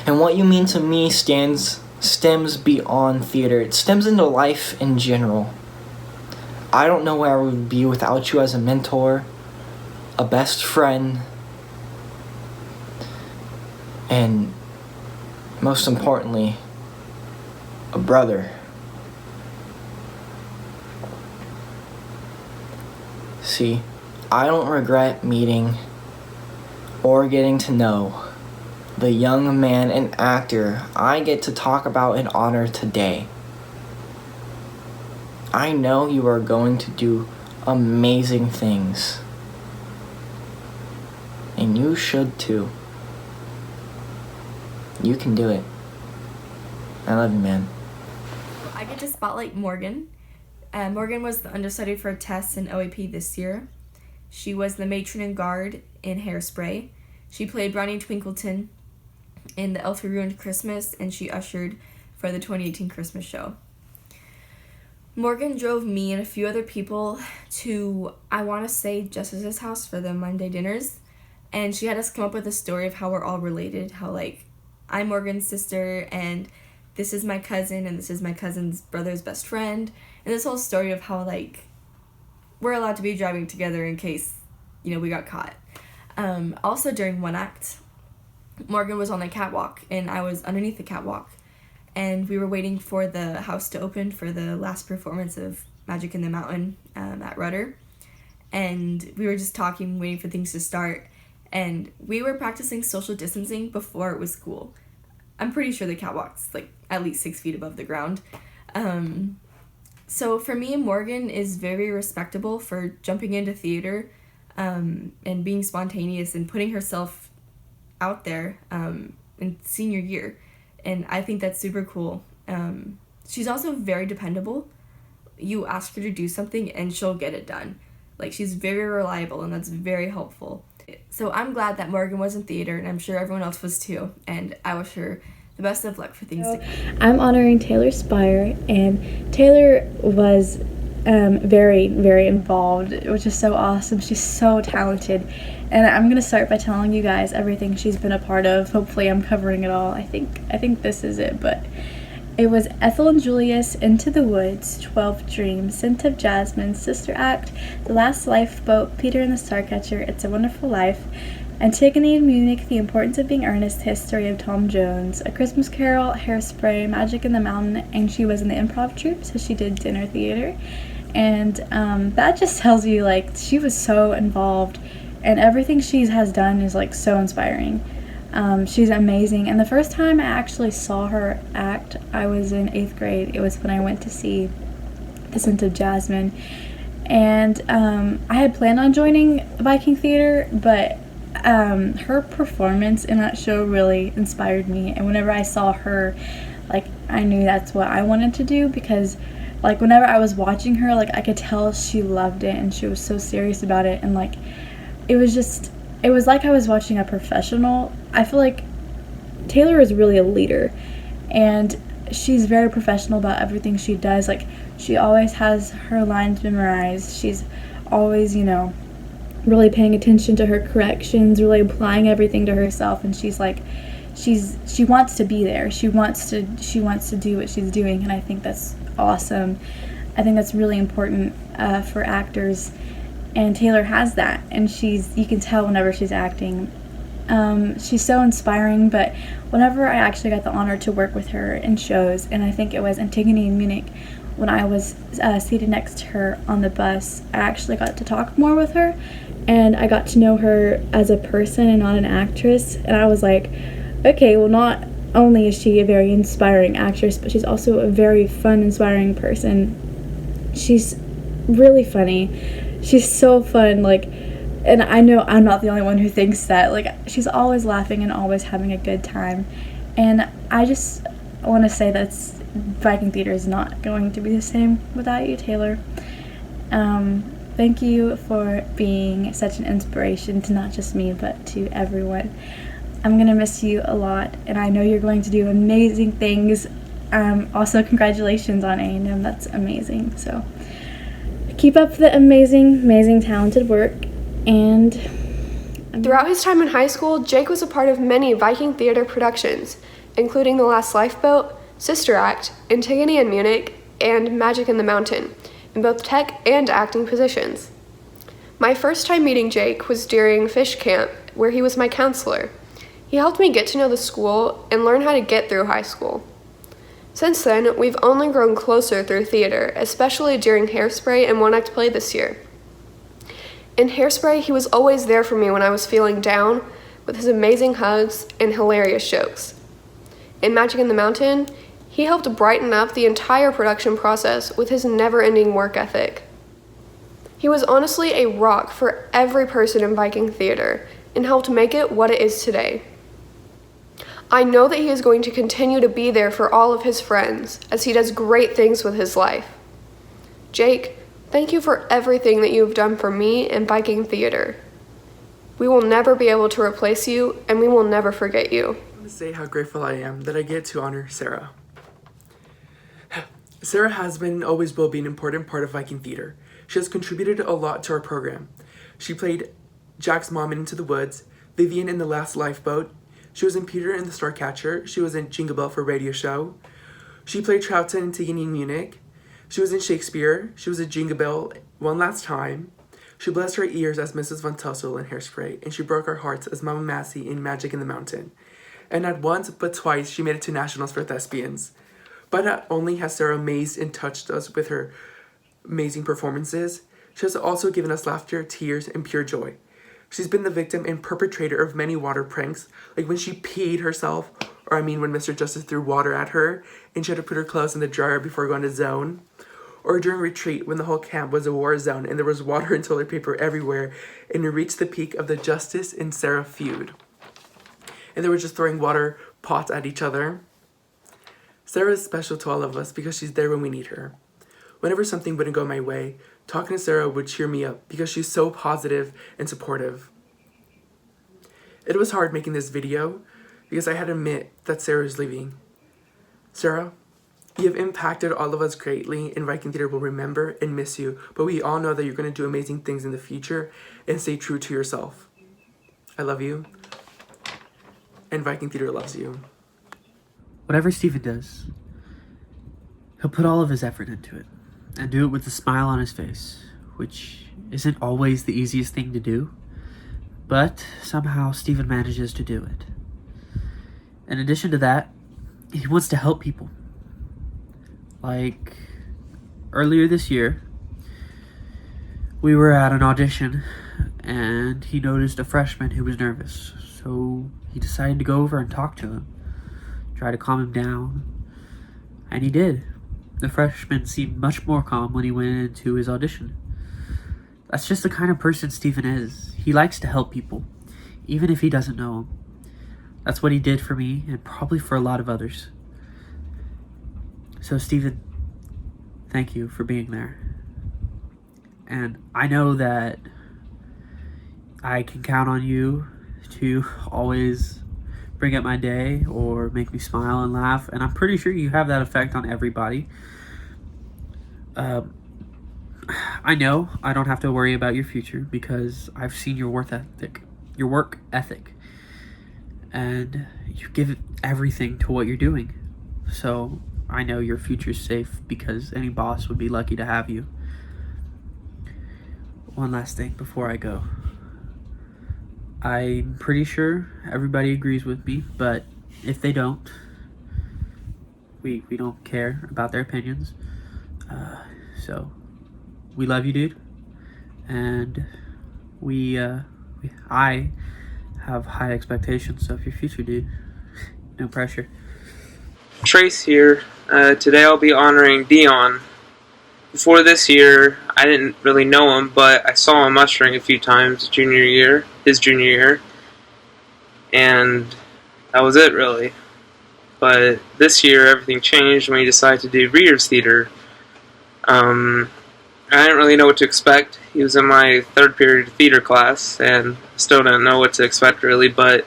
And what you mean to me stems beyond theater. It stems into life in general. I don't know where I would be without you as a mentor, a best friend, and most importantly, a brother. See, I don't regret meeting or getting to know the young man and actor I get to talk about and honor today. I know you are going to do amazing things, and you should too. You can do it. I love you, man. I get to spotlight Morgan. Morgan was the understudy for Tess in OAP this year. She was the matron and guard in Hairspray. She played Bryan Twinkleton in The Elf Who Ruined Christmas, and she ushered for the 2018 Christmas show. Morgan drove me and a few other people to, I want to say, Justice's house for the Monday dinners, and she had us come up with a story of how we're all related, how, like, I'm Morgan's sister, and this is my cousin, and this is my cousin's brother's best friend, and this whole story of how, like, we're allowed to be driving together in case, you know, we got caught. Also, during one act, Morgan was on the catwalk, and I was underneath the catwalk, and we were waiting for the house to open for the last performance of Magic in the Mountain at Rudder, and we were just talking, waiting for things to start, and we were practicing social distancing before it was cool. I'm pretty sure the catwalk's like at least 6 feet above the ground. So for me, Morgan is very respectable for jumping into theater and being spontaneous and putting herself out there in senior year. And I think that's super cool. She's also very dependable. You ask her to do something and she'll get it done. Like, she's very reliable, and that's very helpful. So I'm glad that Morgan was in theater, and I'm sure everyone else was too, and I wish her the best of luck for things to come. I'm honoring Taylor Spire, and Taylor was very, very involved, which is so awesome. She's so talented, and I'm gonna start by telling you guys everything she's been a part of. Hopefully I'm covering it all. I think this is it, but it was Ethel and Julius, Into the Woods, 12 Dreams, Scent of Jasmine, Sister Act, The Last Lifeboat, Peter and the Starcatcher, It's a Wonderful Life, Antigone in Munich, The Importance of Being Earnest, History of Tom Jones, A Christmas Carol, Hairspray, Magic in the Mountain, and she was in the improv troupe, so she did dinner theater. And that just tells you, like, she was so involved, and everything she has done is, like, so inspiring. She's amazing, and the first time I actually saw her act, I was in 8th grade. It was when I went to see The Scent of Jasmine. And I had planned on joining Viking Theater, but her performance in that show really inspired me. And whenever I saw her, like, I knew that's what I wanted to do, because like whenever I was watching her, like I could tell she loved it and she was so serious about it, and like it was like I was watching a professional. I feel like Taylor is really a leader, and she's very professional about everything she does. Like, she always has her lines memorized. She's always, you know, really paying attention to her corrections, really applying everything to herself, and she's like, she wants to be there. She wants to do what she's doing, and I think that's awesome. I think that's really important for actors, and Taylor has that, and you can tell whenever she's acting. She's so inspiring. But whenever I actually got the honor to work with her in shows, and I think it was Antigone in Munich, when I was seated next to her on the bus, I actually got to talk more with her, and I got to know her as a person and not an actress, and I was like, okay, well, not only is she a very inspiring actress, but she's also a very fun, inspiring person. She's really funny. She's so fun, like, and I know I'm not the only one who thinks that. Like, she's always laughing and always having a good time. And I just want to say that Viking Theater is not going to be the same without you, Taylor. Thank you for being such an inspiration to not just me, but to everyone. I'm going to miss you a lot, and I know you're going to do amazing things. Also, congratulations on A&M. That's amazing. So keep up the amazing, talented work. And throughout his time in high school, Jake was a part of many Viking Theater productions, including The Last Lifeboat, Sister Act, Antigone in Munich, and Magic in the Mountain, in both tech and acting positions. My first time meeting Jake was during Fish Camp, where he was my counselor. He helped me get to know the school and learn how to get through high school. Since then, we've only grown closer through theater, especially during Hairspray and One Act Play this year. In Hairspray, he was always there for me when I was feeling down, with his amazing hugs and hilarious jokes. In Magic in the Mountain, he helped brighten up the entire production process with his never-ending work ethic. He was honestly a rock for every person in Viking Theater and helped make it what it is today. I know that he is going to continue to be there for all of his friends as he does great things with his life. Jake, thank you for everything that you have done for me and Viking Theater. We will never be able to replace you, and we will never forget you. I want to say how grateful I am that I get to honor Sarah. Sarah has been and always will be an important part of Viking Theater. She has contributed a lot to our program. She played Jack's mom in Into the Woods, Vivian in The Last Lifeboat. She was in Peter and the Starcatcher. She was in Jingle Bell for Radio Show. She played Troughton in Antigone in Munich. She was in Shakespeare. She was in Jingle Bell one last time. She blessed her ears as Mrs. Von Tussle in Hairspray, and she broke our hearts as Mama Massey in Magic in the Mountain. And not once, but twice, she made it to nationals for Thespians. But not only has Sarah amazed and touched us with her amazing performances, she has also given us laughter, tears, and pure joy. She's been the victim and perpetrator of many water pranks, like when she peed herself, or when Mr. Justice threw water at her, and she had to put her clothes in the dryer before going to zone. Or during retreat, when the whole camp was a war zone and there was water and toilet paper everywhere, and it reached the peak of the Justice and Sarah feud. And they were just throwing water pots at each other. Sarah is special to all of us because she's there when we need her. Whenever something wouldn't go my way, talking to Sarah would cheer me up because she's so positive and supportive. It was hard making this video because I had to admit that Sarah is leaving. Sarah, you have impacted all of us greatly, and Viking Theater will remember and miss you, but we all know that you're going to do amazing things in the future and stay true to yourself. I love you, and Viking Theater loves you. Whatever Steven does, he'll put all of his effort into it, and do it with a smile on his face, which isn't always the easiest thing to do, but somehow Steven manages to do it. In addition to that, he wants to help people. Like, earlier this year, we were at an audition, and he noticed a freshman who was nervous, so he decided to go over and talk to him, try to calm him down, and he did. The freshman seemed much more calm when he went into his audition. That's just the kind of person Stephen is. He likes to help people, even if he doesn't know them. That's what he did for me, and probably for a lot of others. So, Stephen, thank you for being there. And I know that I can count on you to always bring up my day or make me smile and laugh, and I'm pretty sure you have that effect on everybody. I know I don't have to worry about your future because I've seen your work ethic, and you give everything to what you're doing. So I know your future's safe because any boss would be lucky to have you. One last thing before I go. I'm pretty sure everybody agrees with me, but if they don't, we don't care about their opinions. So we love you, dude, and I have high expectations of your future, dude. No pressure. Trace here. Today I'll be honoring Dion. Before this year, I didn't really know him, but I saw him ushering a few times his junior year, and that was it really. But this year, everything changed when he decided to do Reader's Theater. I didn't really know what to expect. He was in my third period theater class, and still didn't know what to expect really, but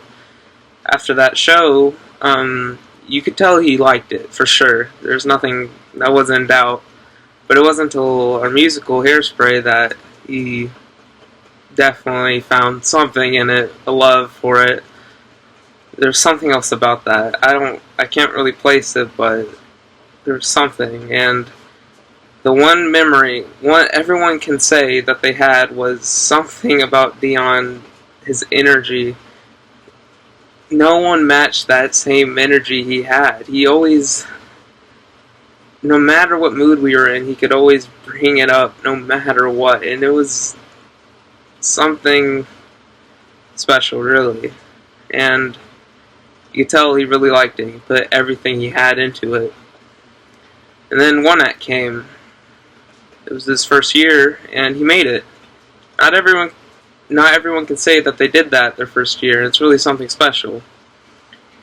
after that show, you could tell he liked it, for sure. There's nothing that wasn't in doubt. But it wasn't until our musical Hairspray that he definitely found something in it, a love for it. There's something else about that. I can't really place it, but there's something. And the one memory, everyone can say that they had was something about Dion, his energy. No one matched that same energy he had. He always, no matter what mood we were in, he could always bring it up no matter what. And it was something special, really. And you could tell he really liked it. He put everything he had into it. And then one act came. It was his first year, and he made it. Not everyone can say that they did that their first year. It's really something special.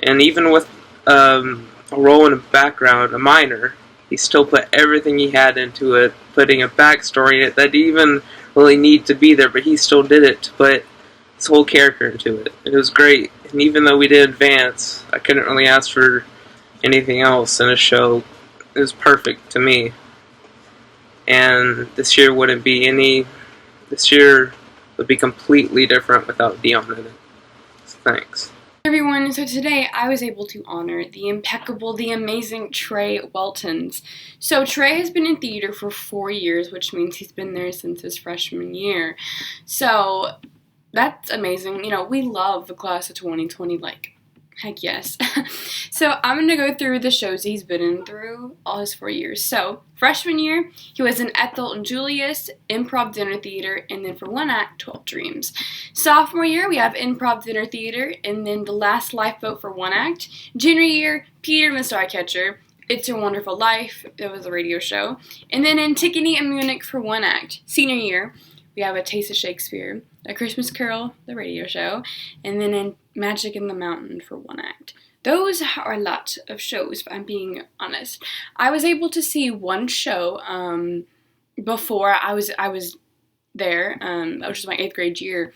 And even with a role in a background, a minor, he still put everything he had into it, putting a backstory in it that didn't even really need to be there, but he still did it to put his whole character into it. It was great. And even though we did advance, I couldn't really ask for anything else in a show. It was perfect to me. And this year would be completely different without Dion in it. So thanks. Everyone, so today I was able to honor the impeccable, the amazing Trey Weltons. So Trey has been in theater for 4 years, which means he's been there since his freshman year. So that's amazing. You know, we love the class of 2020, like, heck yes. So I'm going to go through the shows he's been in through all his 4 years. So freshman year, he was in Ethel and Julius, Improv Dinner Theater, and then for one act, 12 Dreams. Sophomore year, we have Improv Dinner Theater, and then The Last Lifeboat for one act. Junior year, Peter and the Starcatcher, It's Your Wonderful Life, it was a radio show. And then Antigone and Munich for one act. Senior year, we have A Taste of Shakespeare, A Christmas Carol, the radio show, and then in Magic in the Mountain for one act. Those are a lot of shows, if I'm being honest. I was able to see one show before I was there, which was my 8th grade year.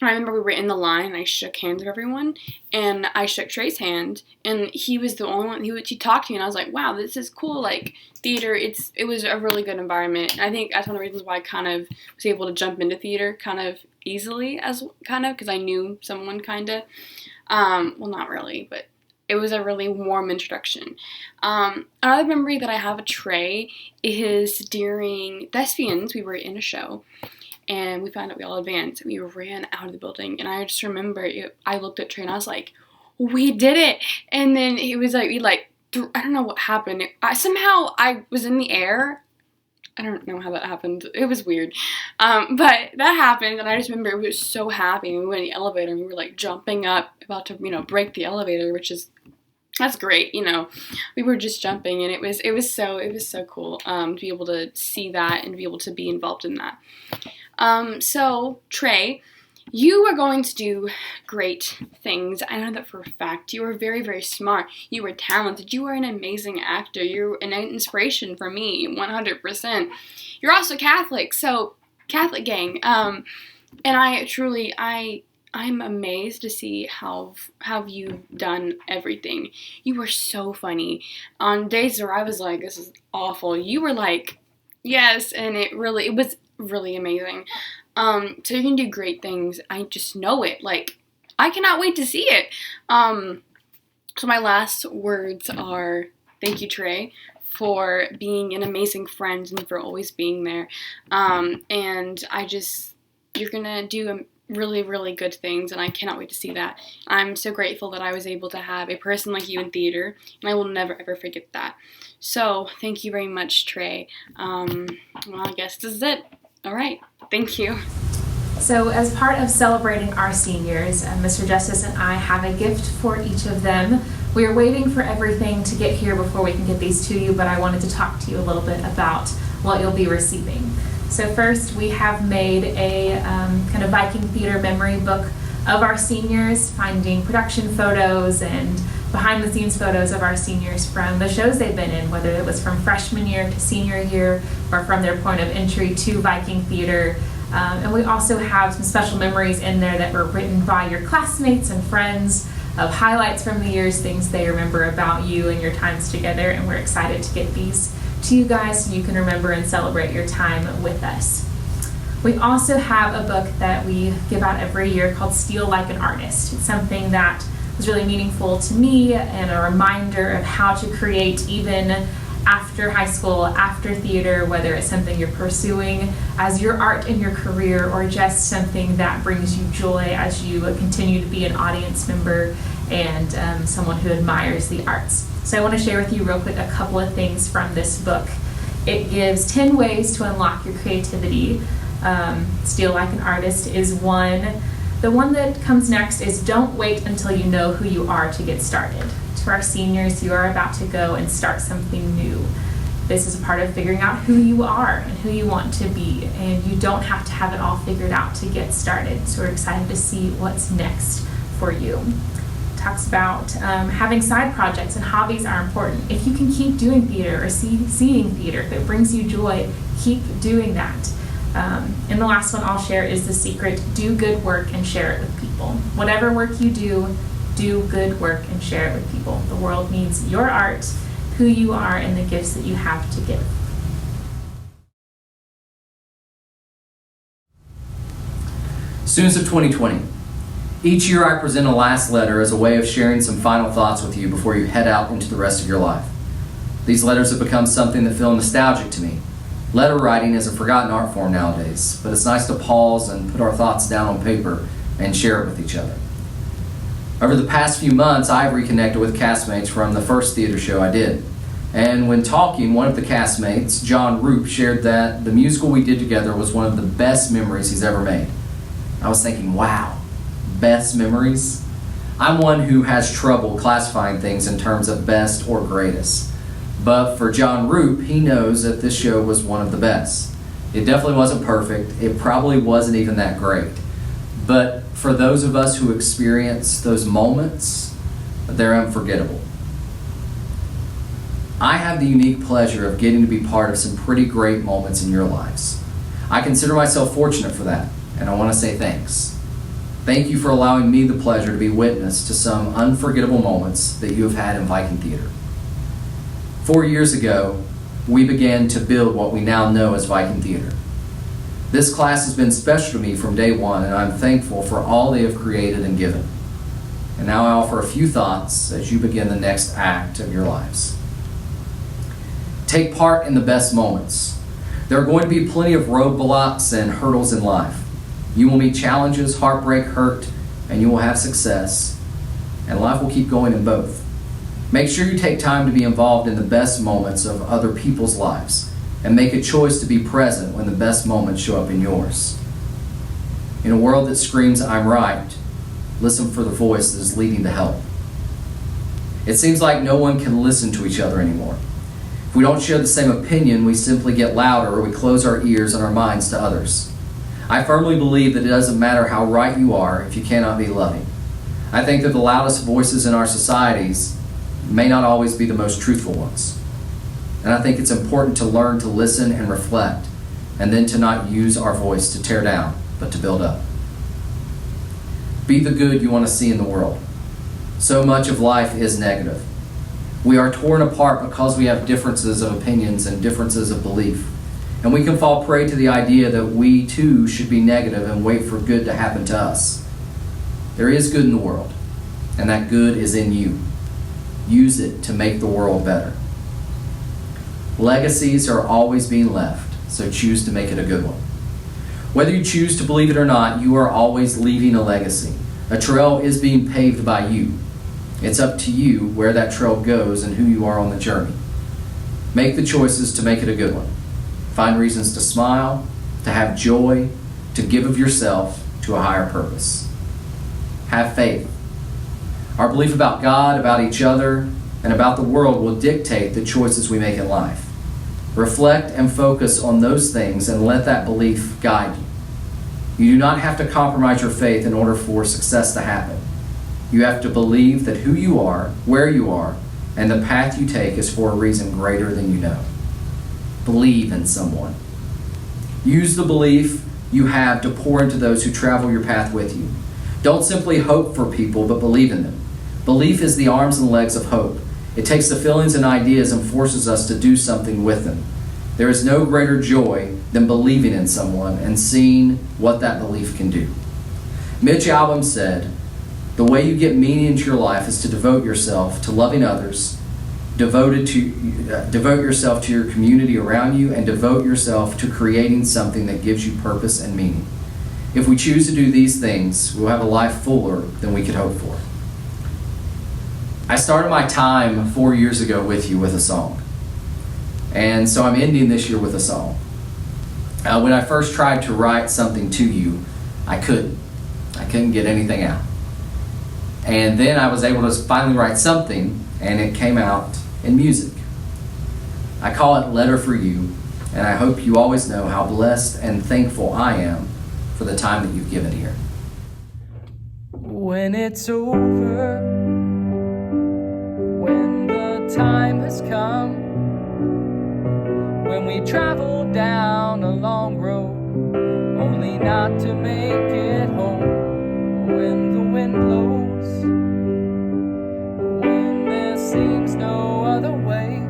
I remember we were in the line, and I shook hands with everyone, and I shook Trey's hand, and he was the only one, he talked to me, and I was like, wow, this is cool, like, theater, it was a really good environment, and I think that's one of the reasons why I kind of was able to jump into theater kind of easily, because I knew someone, kind of, well, not really, but it was a really warm introduction. Another memory that I have of Trey is during Thespians, we were in a show, and we found out we all advanced, and we ran out of the building, and I just remember, I looked at Trey, and I was like, we did it, and then it was like, I don't know what happened, somehow I was in the air, I don't know how that happened, it was weird, but that happened, and I just remember we were so happy, and we went in the elevator, and we were like jumping up, about to, break the elevator, which is that's great. We were just jumping, and it was so cool to be able to see that and be able to be involved in that. So Trey, you are going to do great things. I know that for a fact. You are very, very smart. You are talented. You are an amazing actor. You're an inspiration for me, 100%. You're also Catholic, so Catholic gang. And I'm amazed to see how you've done everything. You were so funny. On days where I was like, this is awful, you were like, yes, and it was really amazing. So you can do great things. I just know it. Like, I cannot wait to see it. So my last words are, thank you, Trey, for being an amazing friend and for always being there. And you're gonna do really, really good things, and I cannot wait to see that. I'm so grateful that I was able to have a person like you in theater, and I will never, ever forget that. So, thank you very much, Trey. Well, I guess this is it. All right. Thank you. So as part of celebrating our seniors, Mr. Justice and I have a gift for each of them. We are waiting for everything to get here before we can get these to you, but I wanted to talk to you a little bit about what you'll be receiving. So first, we have made a kind of Viking theater memory book of our seniors, finding production photos and behind the scenes photos of our seniors from the shows they've been in, whether it was from freshman year to senior year or from their point of entry to Viking theater. And we also have some special memories in there that were written by your classmates and friends of highlights from the years, things they remember about you and your times together, and we're excited to get these to you guys so you can remember and celebrate your time with us. We also have a book that we give out every year called Steal Like an Artist. It's something that was really meaningful to me and a reminder of how to create even after high school, after theater, whether it's something you're pursuing as your art in your career or just something that brings you joy as you continue to be an audience member and someone who admires the arts. So I want to share with you real quick a couple of things from this book. It gives 10 ways to unlock your creativity. Steal Like an Artist is one. The one that comes next is don't wait until you know who you are to get started. To our seniors, you are about to go and start something new. This is a part of figuring out who you are and who you want to be, and you don't have to have it all figured out to get started. So we're excited to see what's next for you. It talks about having side projects and hobbies are important. If you can keep doing theater or seeing theater, if it brings you joy, keep doing that. And the last one I'll share is the secret: do good work and share it with people. Whatever work you do good work and share it with people. The world needs your art, who you are, and the gifts that you have to give. Students of 2020, each year I present a last letter as a way of sharing some final thoughts with you before you head out into the rest of your life. These letters have become something that feel nostalgic to me. Letter writing is a forgotten art form nowadays, but it's nice to pause and put our thoughts down on paper and share it with each other. Over the past few months, I have reconnected with castmates from the first theater show I did. And when talking, one of the castmates, John Roop, shared that the musical we did together was one of the best memories he's ever made. I was thinking, wow, best memories? I'm one who has trouble classifying things in terms of best or greatest. But for John Roop, he knows that this show was one of the best. It definitely wasn't perfect. It probably wasn't even that great. But for those of us who experience those moments, they're unforgettable. I have the unique pleasure of getting to be part of some pretty great moments in your lives. I consider myself fortunate for that, and I want to say thanks. Thank you for allowing me the pleasure to be witness to some unforgettable moments that you have had in Viking Theater. 4 years ago, we began to build what we now know as Viking Theater. This class has been special to me from day one, and I'm thankful for all they have created and given. And now I offer a few thoughts as you begin the next act of your lives. Take part in the best moments. There are going to be plenty of roadblocks and hurdles in life. You will meet challenges, heartbreak, hurt, and you will have success. And life will keep going in both. Make sure you take time to be involved in the best moments of other people's lives, and make a choice to be present when the best moments show up in yours. In a world that screams, I'm right, listen for the voice that is leading to help. It seems like no one can listen to each other anymore. If we don't share the same opinion, we simply get louder or we close our ears and our minds to others. I firmly believe that it doesn't matter how right you are if you cannot be loving. I think that the loudest voices in our societies may not always be the most truthful ones. And I think it's important to learn to listen and reflect, and then to not use our voice to tear down, but to build up. Be the good you want to see in the world. So much of life is negative. We are torn apart because we have differences of opinions and differences of belief. And we can fall prey to the idea that we too should be negative and wait for good to happen to us. There is good in the world, and that good is in you. Use it to make the world better. Legacies are always being left, so choose to make it a good one. Whether you choose to believe it or not, you are always leaving a legacy. A trail is being paved by you. It's up to you where that trail goes and who you are on the journey. Make the choices to make it a good one. Find reasons to smile, to have joy, to give of yourself to a higher purpose. Have faith. Our belief about God, about each other, and about the world will dictate the choices we make in life. Reflect and focus on those things and let that belief guide you. You do not have to compromise your faith in order for success to happen. You have to believe that who you are, where you are, and the path you take is for a reason greater than you know. Believe in someone. Use the belief you have to pour into those who travel your path with you. Don't simply hope for people, but believe in them. Belief is the arms and legs of hope. It takes the feelings and ideas and forces us to do something with them. There is no greater joy than believing in someone and seeing what that belief can do. Mitch Albom said, "The way you get meaning into your life is to devote yourself to loving others, devote yourself to your community around you, and devote yourself to creating something that gives you purpose and meaning. If we choose to do these things, we'll have a life fuller than we could hope for." I started my time 4 years ago with you with a song. And so I'm ending this year with a song. When I first tried to write something to you, I couldn't get anything out. And then I was able to finally write something, and it came out in music. I call it Letter for You, and I hope you always know how blessed and thankful I am for the time that you've given here. When it's over, when the time has come, when we travel down a long road, only not to make it home, when the wind blows, when there seems no other way,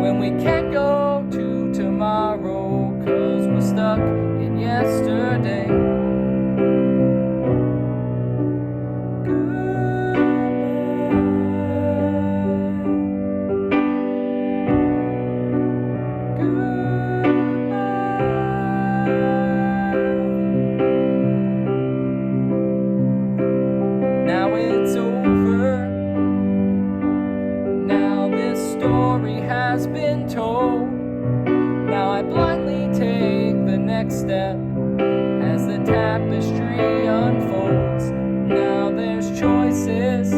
when we can't go to tomorrow 'cause we're stuck in yesterday. Now it's over. Now this story has been told. Now I blindly take the next step as the tapestry unfolds. Now there's choices.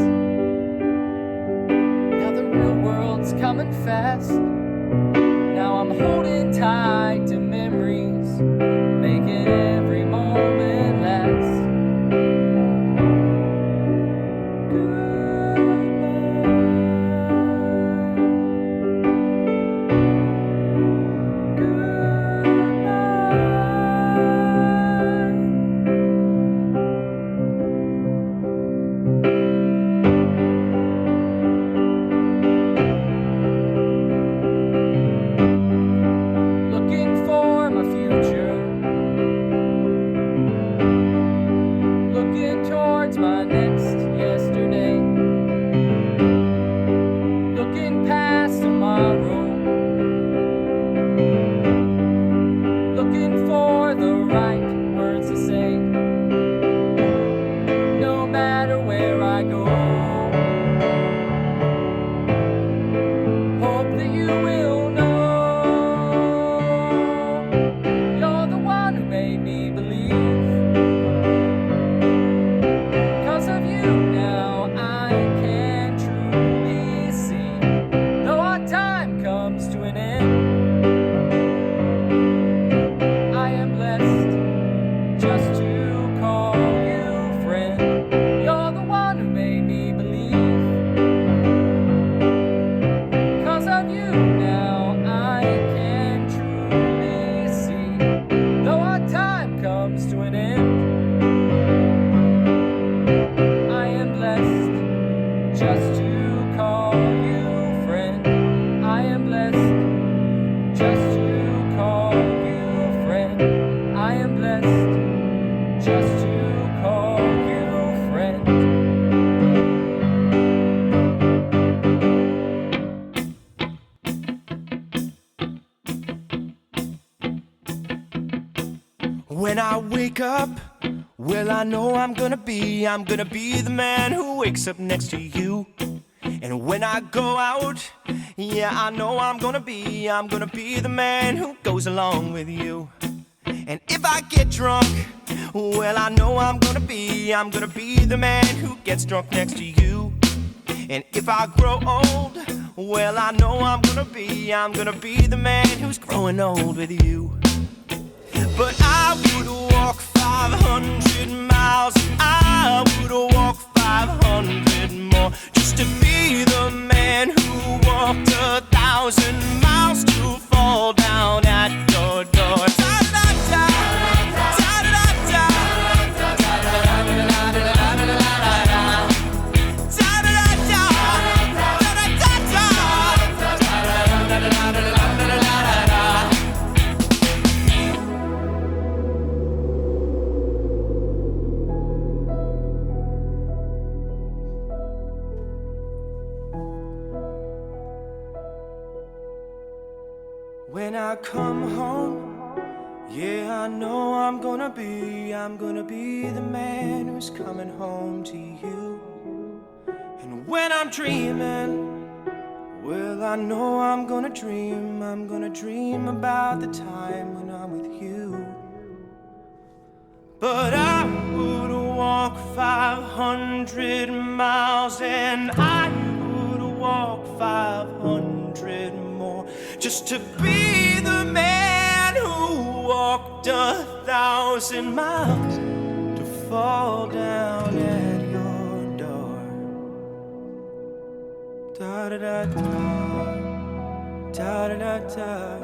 Now the real world's coming fast. Now I'm holding tight to memories, making every moment last. Looking for just to call you friend. When I wake up, well, I know I'm gonna be the man who wakes up next to you. And when I go out, yeah, I know I'm gonna be the man who goes along with you. And if I get drunk, well, I know I'm gonna be the man who gets drunk next to you. And if I grow old, well, I know I'm gonna be the man who's growing old with you. But I would walk 500 miles, I would walk 500 more, just to be the man who walked 1,000 miles to fall down at your door. Da-da-da-da, da-da-da-da, da-da-da-da-da-da-da-da-da-da, da-da-da-da, da-da-da-da-da-da-da-da-da-da-da. When I come home, yeah, I know I'm gonna be the man who's coming home to you. And when I'm dreaming, well, I know I'm gonna dream about the time when I'm with you. But I would walk 500 miles, and I would walk 500 more, just to be the man who walked 1,000 miles to fall down at your door. Da da da da, da da da da.